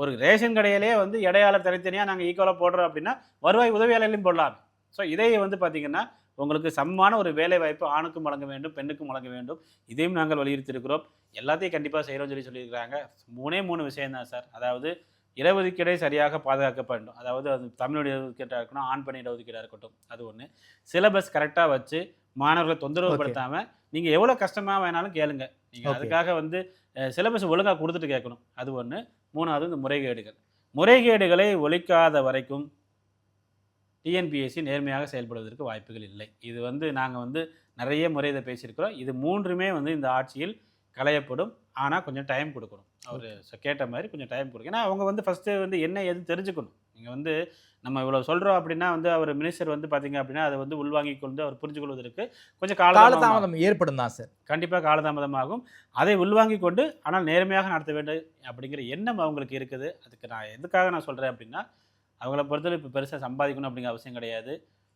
ஒரு ரேஷன் கடையிலே வந்து இடையாளர் தனித்தனியாக நாங்கள் ஈக்குவலாக போடுறோம் அப்படின்னா வருவாய் உதவியாளர்களையும் போடலாம். ஸோ இதை வந்து பார்த்திங்கன்னா உங்களுக்கு சமமான ஒரு வேலை வாய்ப்பு ஆணுக்கும் வழங்க வேண்டும், பெண்ணுக்கும் வழங்க வேண்டும். இதையும் நாங்கள் வலியுறுத்தியிருக்கிறோம். எல்லாத்தையும் கண்டிப்பாக செய்கிறோம்னு சொல்லியிருக்கிறாங்க. 3 விஷயம் தான் சார். அதாவது இடஒதுக்கீடை சரியாக பாதுகாக்க வேண்டும். அதாவது அது தமிழ் இடஒதுக்கீடாக இருக்கணும், ஆண் பெண் இடஒதுக்கீடாக இருக்கட்டும், அது ஒன்று. சிலபஸ் கரெக்டாக வச்சு மாணவர்களை தொந்தரவு படுத்தாமல் நீங்கள் எவ்வளோ கஷ்டமாக வேணாலும் கேளுங்க. நீங்கள் அதுக்காக வந்து சிலபஸ் ஒழுங்காக கொடுத்துட்டு கேட்கணும். அது ஒன்று. 3வது இந்த முறைகேடுகளை ஒழிக்காத வரைக்கும் டிஎன்பிஎஸ்சி நேர்மையாக செயல்படுவதற்கு வாய்ப்புகள் இல்லை. இது வந்து நாங்கள் வந்து நிறைய முறை இதை பேசியிருக்கிறோம். இது 3மே வந்து இந்த ஆட்சியில் களையப்படும். ஆனால் கொஞ்சம் டைம் கொடுக்கணும். அவர் கேட்ட மாதிரி கொஞ்சம் டைம் கொடுக்கும். ஏன்னா அவங்க வந்து ஃபஸ்ட்டு வந்து என்ன எது தெரிஞ்சுக்கணும். நீங்கள் வந்து நம்ம இவ்வளோ சொல்கிறோம் அப்படின்னா வந்து அவர் மினிஸ்டர் வந்து பார்த்தீங்க அப்படின்னா அதை வந்து உள்வாங்கிக் கொண்டு அவர் புரிஞ்சு கொள்வதற்கு கொஞ்சம் காலதாமதம் ஏற்படும் தான் சார். கண்டிப்பாக காலதாமதமாகும். அதை உள்வாங்கி கொண்டு ஆனால் நேர்மையாக நடத்த வேண்டும் அப்படிங்கிற எண்ணம் அவங்களுக்கு இருக்குது. அதுக்கு நான் எதுக்காக நான் சொல்கிறேன் அப்படின்னா, அவங்கள பொறுத்தவரை இப்போ பெருசாக சம்பாதிக்கணும் அப்படிங்கிற அவசியம் கிடையாது.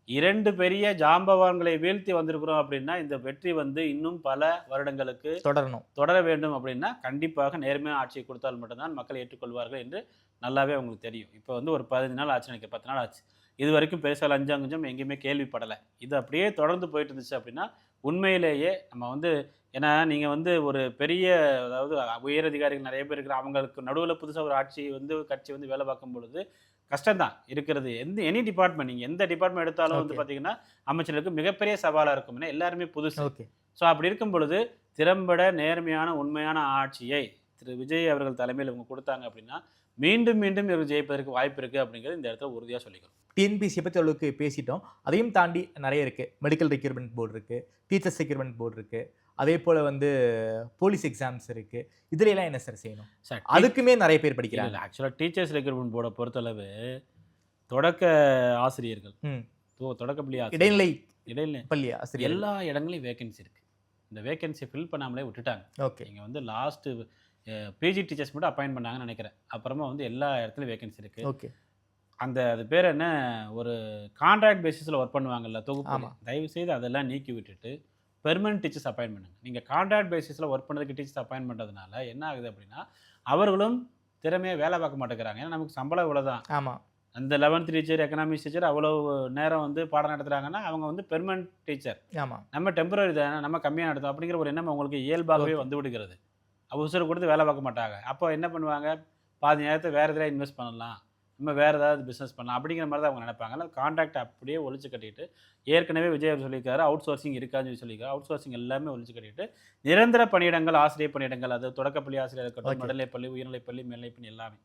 2 பெரிய ஜாம்பவான்களை வீழ்த்தி வந்திருக்கிறோம் அப்படின்னா இந்த வெற்றி வந்து இன்னும் பல வருடங்களுக்கு தொடர வேண்டும். அப்படின்னா கண்டிப்பாக நேர்மையாக ஆட்சியை கொடுத்தால் மட்டும்தான் மக்கள் ஏற்றுக்கொள்வார்கள் என்று நல்லாவே அவங்களுக்கு தெரியும். இப்போ வந்து ஒரு 15 நாள் ஆச்சு, எனக்கு 10 நாள் ஆச்சு. இது வரைக்கும் பெருசாக லஞ்சம் எங்கேயுமே கேள்விப்படலை. இது அப்படியே தொடர்ந்து போயிட்டு இருந்துச்சு அப்படின்னா உண்மையிலேயே நம்ம வந்து, ஏன்னா நீங்கள் வந்து ஒரு பெரிய, அதாவது உயரதிகாரிகள் நிறைய பேர் இருக்கிற அவங்களுக்கு நடுவில் புதுசாக ஒரு கட்சி வந்து வேலை பார்க்கும் பொழுது கஷ்டம்தான் இருக்கிறது. எனி டிபார்ட்மெண்ட், நீங்கள் எந்த டிபார்ட்மெண்ட் எடுத்தாலும் வந்து பார்த்தீங்கன்னா அமைச்சர்களுக்கு மிகப்பெரிய சவாலாக இருக்கும். ஏன்னா எல்லாருமே புதுசு. ஸோ அப்படி இருக்கும் பொழுது திறம்பட நேர்மையான உண்மையான ஆட்சியை திரு விஜய் அவர்கள் தலைமையில் இவங்க கொடுத்தாங்க அப்படின்னா மீண்டும் இவர் ஜெயிப்பதற்கு வாய்ப்பு இருக்குது அப்படிங்கிறது இந்த இடத்துல உறுதியாக சொல்லிக்கிறோம். டிஎன்பிஎஸ்சியை பற்றி அளவுக்கு பேசிட்டோம். அதையும் தாண்டி நிறைய இருக்குது. மெடிக்கல் ரெக்யூர்மெண்ட் போர்டு இருக்குது, டீச்சர்ஸ் ரெக்யூர்மெண்ட் போர்டு இருக்குது, அதே போல் வந்து போலீஸ் எக்ஸாம்ஸ் இருக்குது. இதுலாம் என்ன சார் செய்யணும்? சார் அதுக்குமே நிறைய பேர் படிக்கிறாங்க. ஆக்சுவலாக டீச்சர்ஸ் ரெக்ரூட்மெண்ட் போர்டை பொறுத்தளவு தொடக்க ஆசிரியர்கள், தொடக்கப்பள்ளி இடைநிலை பள்ளி ஆசிரியர் எல்லா இடங்களையும் வேகன்சி இருக்குது. இந்த வேகன்சி ஃபில் பண்ணாமலே விட்டுட்டாங்க. ஓகே, நீங்கள் வந்து லாஸ்ட்டு பிஜி டீச்சர்ஸ் மட்டும் அப்பாயின்ட் பண்ணாங்கன்னு நினைக்கிறேன். அப்புறமா வந்து எல்லா இடத்துலையும் வேகன்சி இருக்குது. ஓகே, அது பேர் என்ன, ஒரு கான்ட்ராக்ட் பேசிஸில் ஒர்க் பண்ணுவாங்கல்ல தொகுப்பு, தயவுசெய்து அதெல்லாம் நீக்கி விட்டுட்டு பெர்மனன்ட் டீச்சர்ஸ் அப்பாயின்ட் பண்ணுங்க. நீங்கள் கான்ட்ராக்ட் பேசிஸில் ஒர்க் பண்ணுறதுக்கு டீச்சர்ஸ் அப்பாயின்ட் பண்ணுறதுனால என்ன ஆகுது அப்படின்னா அவர்களும் திறமையாக வேலை பார்க்க மாட்டேங்கிறாங்க. ஏன்னா நமக்கு சம்பளம் இவ்வளோ தான். ஆமாம், அந்த 11th டீச்சர், எக்கனாமிக்ஸ் டீச்சர் அவ்வளோ நேரம் வந்து பாடம் நடத்துகிறாங்கன்னா அவங்க வந்து பெர்மனன்ட் டீச்சர். ஆமாம், நம்ம டெம்பரரி தானே, நம்ம கம்மியாக நடத்தும் அப்படிங்கிற ஒரு எண்ணம் அவங்களுக்கு இயல்பாகவே வந்து விடுகிறது. அவசரம் கொடுத்து வேலை பார்க்க மாட்டாங்க. அப்போ என்ன பண்ணுவாங்க, பாதி நேரத்தை வேறு எதாவது இன்வெஸ்ட் பண்ணலாம், நம்ம வேறு ஏதாவது பிஸ்னஸ் பண்ணலாம் அப்படிங்கிற மாதிரி தான் அவங்க நினைப்பாங்க. இல்லை கான்ட்ராக்ட் அப்படியே ஒழிச்சு கட்டிட்டு, ஏற்கனவே விஜய் அவர் சொல்லியிருக்காரு அவுட் சோர்சிங் இருக்காதுன்னு சொல்லியிருக்காரு. அவுட் சோர்சிங் எல்லாமே ஒழிச்சு கட்டிட்டு நிரந்தர பணியிடங்கள், ஆசிரியர் பணியிடங்கள், அது தொடக்கப்பள்ளி ஆசிரியர் இருக்கட்டும், நடுநிலைப்பள்ளி, உயர்நிலைப்பள்ளி, மேல்நிலைப்பள்ளி எல்லாமே.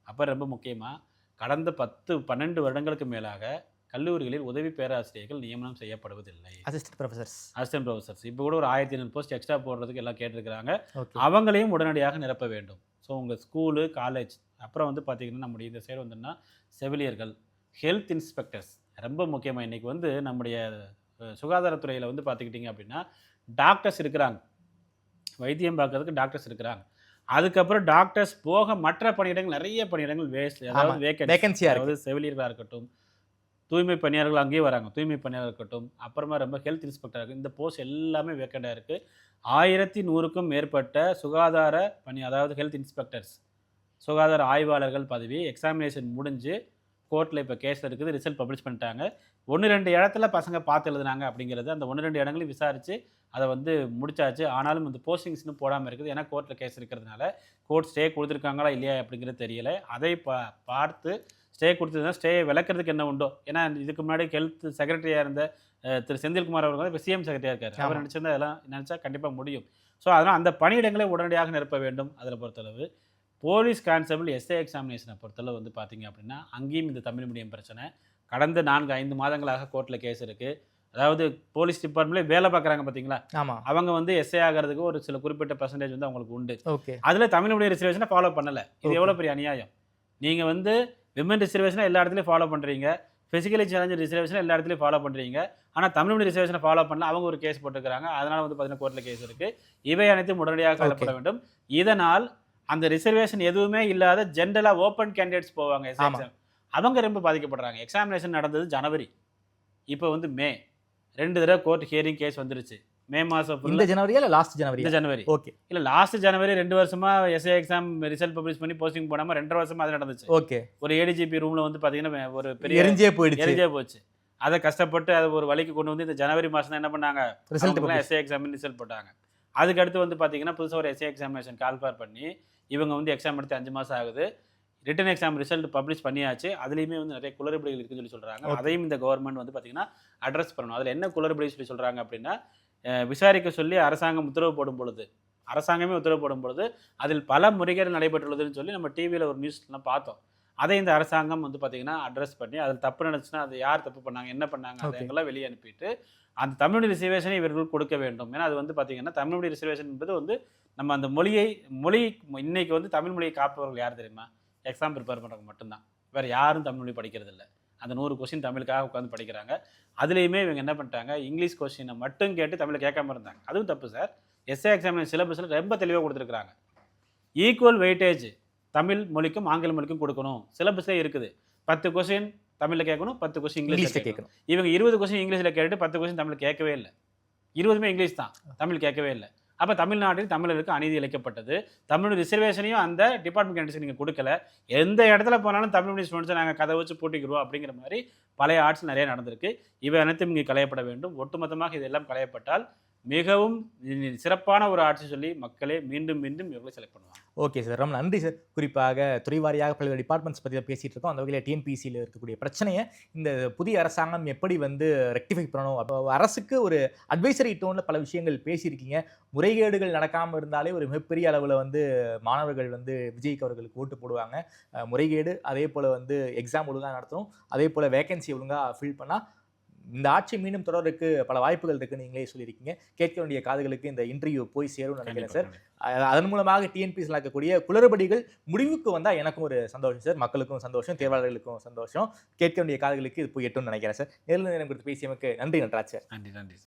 அப்போ ரொம்ப முக்கியமாக கடந்த 10-12 வருடங்களுக்கு மேலாக கல்லூரிகளில் உதவி பேராசிரியர்கள் நியமனம் செய்யப்படுவதில்லை. அசிஸ்டன்ட் ப்ரொஃபசர்ஸ் இப்போ கூட ஒரு 1500 போஸ்ட் எக்ஸ்ட்ரா போடுறதுக்கு எல்லாம் கேட்டிருக்கிறாங்க. அவங்களையும் உடனடியாக நிரப்ப வேண்டும். ஸோ உங்கள் ஸ்கூலு, காலேஜ், அப்புறம் வந்து பார்த்திங்கன்னா நம்முடைய இந்த சைடு வந்தோம்னா செவிலியர்கள், ஹெல்த் இன்ஸ்பெக்டர்ஸ் ரொம்ப முக்கியமாக. இன்றைக்கி வந்து நம்முடைய சுகாதாரத்துறையில் வந்து பார்த்துக்கிட்டிங்க அப்படின்னா டாக்டர்ஸ் இருக்கிறாங்க, வைத்தியம் பார்க்கறதுக்கு டாக்டர்ஸ் இருக்கிறாங்க. அதுக்கப்புறம் டாக்டர்ஸ் போக மற்ற பணியிடங்கள், நிறைய பணியிடங்கள் வேகன்சியாக, அதாவது செவிலியர்களாக இருக்கட்டும், தூய்மை பணியாளர்கள் அங்கேயே வராங்க, தூய்மை பணியாளர் இருக்கட்டும், அப்புறமா ரொம்ப ஹெல்த் இன்ஸ்பெக்டர் இருக்குது. இந்த போஸ்ட் எல்லாமே வேக்கண்டாக இருக்குது. 1100க்கும் மேற்பட்ட சுகாதார பணி, அதாவது ஹெல்த் இன்ஸ்பெக்டர்ஸ், சுகாதார ஆய்வாளர்கள் பதவி எக்ஸாமினேஷன் முடிஞ்சு கோர்ட்டில் இப்போ கேஸில் இருக்குது. ரிசல்ட் பப்ளிஷ் பண்ணிட்டாங்க. 1-2 இடத்துல பசங்க பார்த்து எழுதுனாங்க அப்படிங்கிறது, அந்த 1-2 இடங்களையும் விசாரித்து அதை வந்து முடிச்சாச்சு. ஆனாலும் இந்த போஸ்டிங்ஸ்னு போடாமல் இருக்குது. ஏன்னா கோர்ட்டில் கேஸ் இருக்கிறதுனால கோர்ட் ஸ்டே கொடுத்துருக்காங்களா இல்லையா அப்படிங்கிறது தெரியலை. அதை பார்த்து ஸ்டே கொடுத்ததுனா ஸ்டே விளக்கிறதுக்கு என்ன உண்டோ. ஏன்னா இதுக்கு முன்னாடி ஹெல்த் செக்ரட்டரியாக இருந்த திரு செந்தில்குமார் அவர்கள் இப்போ சிஎம் செக்ரட்டரியாக இருக்கார். அவர் நினச்சிருந்தா அதெல்லாம் நினச்சா கண்டிப்பாக முடியும். ஸோ அதனால் அந்த பணியிடங்களை உடனடியாக நிரப்ப வேண்டும். அதில் பொறுத்தளவு போலீஸ் கான்ஸ்டபிள் எஸ்ஏ எக்ஸாமினேஷனை பொறுத்தளவு வந்து பார்த்திங்க அப்படின்னா அங்கேயும் இந்த தமிழ் மீடியம் பிரச்சனை. கடந்த 4-5 மாதங்களாக கோர்ட்டில் கேஸ் இருக்குது. அதாவது போலீஸ் டிபார்ட்மெண்ட்லேயே வேலை பார்க்குறாங்க பார்த்தீங்களா, அவங்க வந்து எஸ்ஏ ஆகிறதுக்கு ஒரு சில குறிப்பிட்ட பர்சன்டேஜ் வந்து அவங்களுக்கு உண்டு. அதில் தமிழ் மீடியம் ரிசர்வேஷனை ஃபாலோ பண்ணலை. இது எவ்வளோ பெரிய அநியாயம். நீங்கள் வந்து விமன் ரிசர்வேஷனை எல்லா இடத்துலையும் ஃபாலோ பண்ணுறீங்க, ஃபிசிக்கலி சேலஞ்சு ரிசர்வேஷனை எல்லா இடத்துலையும் ஃபாலோ பண்ணுறீங்க. ஆனால் தமிழ் மீடியம் ரிசர்வேஷனை ஃபாலோ பண்ணல, அவங்க ஒரு கேஸ் போட்டுக்கிறாங்க. அதனால் வந்து பார்த்தீங்கன்னா கோர்ட்டில் கேஸ் இருக்குது. இவை அனைத்தும் உடனடியாக கலப்பட வேண்டும். இதனால் அந்த ரிசர்வேஷன் எதுவுமே இல்லாத ஜென்ரலாக ஓப்பன் கேண்டிடேட்ஸ் போவாங்க எக்ஸாம், அவங்க ரொம்ப பாதிக்கப்படுறாங்க. எக்ஸாமினேஷன் நடந்தது ஜனவரி, இப்போ வந்து மே, 2 தடவை கோர்ட் ஹியரிங் கேஸ் வந்துருச்சு. மே மாதம் இந்த ஜனவரியா இல்லை லாஸ்ட் ஜனவரி? இந்த ஜனவரி. ஓகே, இல்லை லாஸ்ட் ஜனவரி. 2 வருஷமாக எஸ்ஏ எக்ஸாம் ரிசல்ட் பப்ளிஷ் பண்ணி போஸ்டிங் போடாமல் 2 வருஷமாக அது நடந்துச்சு. ஓகே, ஒரு ஏடிஜிபி ரூமில் வந்து பார்த்தீங்கன்னா ஒரு பெரிய எரிஞ்சே போச்சு. அதை கஷ்டப்பட்டு அதை ஒரு வழிக்கு கொண்டு வந்து இந்த ஜனவரி மாதம் தான் என்ன பண்ணாங்க, எஸ்ஏ எக்ஸாம் ரிசல்ட் போட்டாங்க. அதுக்கடுத்து வந்து பார்த்தீங்கன்னா புதுசாக ஒரு எஸ்ஏ எக்ஸாமினேஷன் கால்ஃபார் பண்ணி இவங்க வந்து எக்ஸாம் எடுத்து 5 மாதம் ஆகுது. ரிட்டன் எக்ஸாம் ரிசல்ட் பப்ளிஷ் பண்ணியாச்சு. அதுலேயுமே வந்து நிறைய குளறுபடிகள் இருக்குன்னு சொல்லி சொல்கிறாங்க. அதையும் இந்த கவர்மெண்ட் வந்து பார்த்திங்கன்னா அட்ரஸ் பண்ணணும். அதில் என்ன குளறுபடி சொல்லி சொல்கிறாங்க அப்படின்னா, விசாரிக்க சொல்லி அரசாங்கம் உத்தரவு போடும் பொழுது, அரசாங்கமே உத்தரவு போடும் பொழுது அதில் பல முறைகேடு நடைபெற்றுள்ளதுன்னு சொல்லி நம்ம டிவியில் ஒரு நியூஸ்லாம் பார்த்தோம். அதை இந்த அரசாங்கம் வந்து பார்த்திங்கன்னா அட்ரஸ் பண்ணி அதில் தப்பு நடந்துச்சுன்னா அது யார் தப்பு பண்ணாங்க, என்ன பண்ணாங்க, அதையெல்லாம் வெளியே அனுப்பிட்டு அந்த தமிழ் ரிசர்வேஷனை இவர்கள் கொடுக்க வேண்டும். ஏன்னா அது வந்து பார்த்திங்கன்னா தமிழ் ரிசர்வேஷன் என்பது வந்து நம்ம அந்த மொழி இன்னைக்கு வந்து தமிழ் மொழியை காப்பவர்கள் யார் தெரியுமா? எக்ஸாம் ப்ரிப்பேர் பண்ணுறவங்க மட்டும்தான். வேறு யாரும் தமிழ் மொழி படிக்கிறது இல்லை. அந்த 100 கொஸ்டின் தமிழுக்காக உட்காந்து படிக்கிறாங்க. அதுலேயுமே இவங்க என்ன பண்ணிட்டாங்க, இங்கிலீஷ் கொஸ்டினை மட்டும் கேட்டு தமிழில் கேட்காம இருந்தாங்க. அதுவும் தப்பு சார். எஸ்ஏ எக்ஸாமினேஷன் சிலபஸில் ரொம்ப தெளிவாக கொடுத்துருக்குறாங்க. ஈக்குவல் வெயிட்டேஜ் தமிழ் மொழிக்கும் ஆங்கில மொழிக்கும் கொடுக்கணும். சிலபஸே இருக்குது. 10 கொஸ்டின் தமிழில் கேட்கணும், 10 கொஸ்டின் இங்கிலீஷில் கேட்கணும். இவங்க 20 கொஸ்டின் இங்கிலீஷில் கேட்டு 10 கொஸ்டின் தமிழ் கேட்கவே இல்லை. 20மே இங்கிலீஷ் தான், தமிழ் கேட்கவே இல்லை. அப்போ தமிழ்நாட்டில் தமிழருக்கு அநீதி இழைக்கப்பட்டது. தமிழ் ரிசர்வேஷனையும் அந்த டிபார்ட்மெண்ட் கேண்டிடேட்ஸ்க்கு நீங்கள் கொடுக்கல. எந்த இடத்துல போனாலும் தமிழ் மீடியம் ஸ்டூடெண்ட்ஸை நாங்கள் கதை வச்சு பூட்டிக்கிறோம் அப்படிங்கிற மாதிரி பழைய ஆட்சி நிறைய நடந்திருக்கு. இவை அனைத்தும் இங்கே களையப்பட வேண்டும். ஒட்டுமொத்தமாக இதெல்லாம் களையப்பட்டால் மிகவும் சிறப்பான ஒரு ஆட்சி சொல்லி மக்களே மீண்டும் மீண்டும் இவர்களை செலக்ட் பண்ணுவாங்க. ஓகே சார், ரொம்ப நன்றி சார். குறிப்பாக துறைவாரியாக பல்வேறு டிபார்ட்மெண்ட்ஸ் பற்றி பேசிகிட்டு இருக்கோம். அந்த வகையில் டிஎன்பிசியில் இருக்கக்கூடிய பிரச்சனையை இந்த புதிய அரசாங்கம் எப்படி வந்து ரெக்டிஃபை பண்ணணும், அப்போ அரசுக்கு ஒரு அட்வைசரி டோனில் பல விஷயங்கள் பேசியிருக்கீங்க. முறைகேடுகள் நடக்காமல் இருந்தாலே ஒரு மிகப்பெரிய அளவில் வந்து மாணவர்கள் வந்து விஜய்க்கு அவர்களுக்கு ஓட்டு போடுவாங்க. முறைகேடு அதே போல் வந்து எக்ஸாம் ஒழுங்காக நடத்தணும், அதே போல் வேகன்சி ஒழுங்காக ஃபில் பண்ணால் இந்த ஆட்சி மீண்டும் தொடருக்கு பல வாய்ப்புகள் இருக்குன்னு நீங்களே சொல்லியிருக்கீங்க. கேட்க வேண்டிய காதுகளுக்கு இந்த இன்டர்வியூ போய் சேரும்னு நினைக்கிறேன் சார். அதன் மூலமாக டிஎன்பிஎஸ்சியில் இருக்கக்கூடிய குளறுபடிகள் முடிவுக்கு வந்தால் எனக்கும் ஒரு சந்தோஷம் சார், மக்களுக்கும் சந்தோஷம், தேர்வாளர்களுக்கும் சந்தோஷம். கேட்க வேண்டிய காதுகளுக்கு இது போய் எட்டும்னு நினைக்கிறேன் சார். நேரில் நேரம் கொடுத்து பேசியமைக்கு நன்றி நன்றாஜ் சார். நன்றி.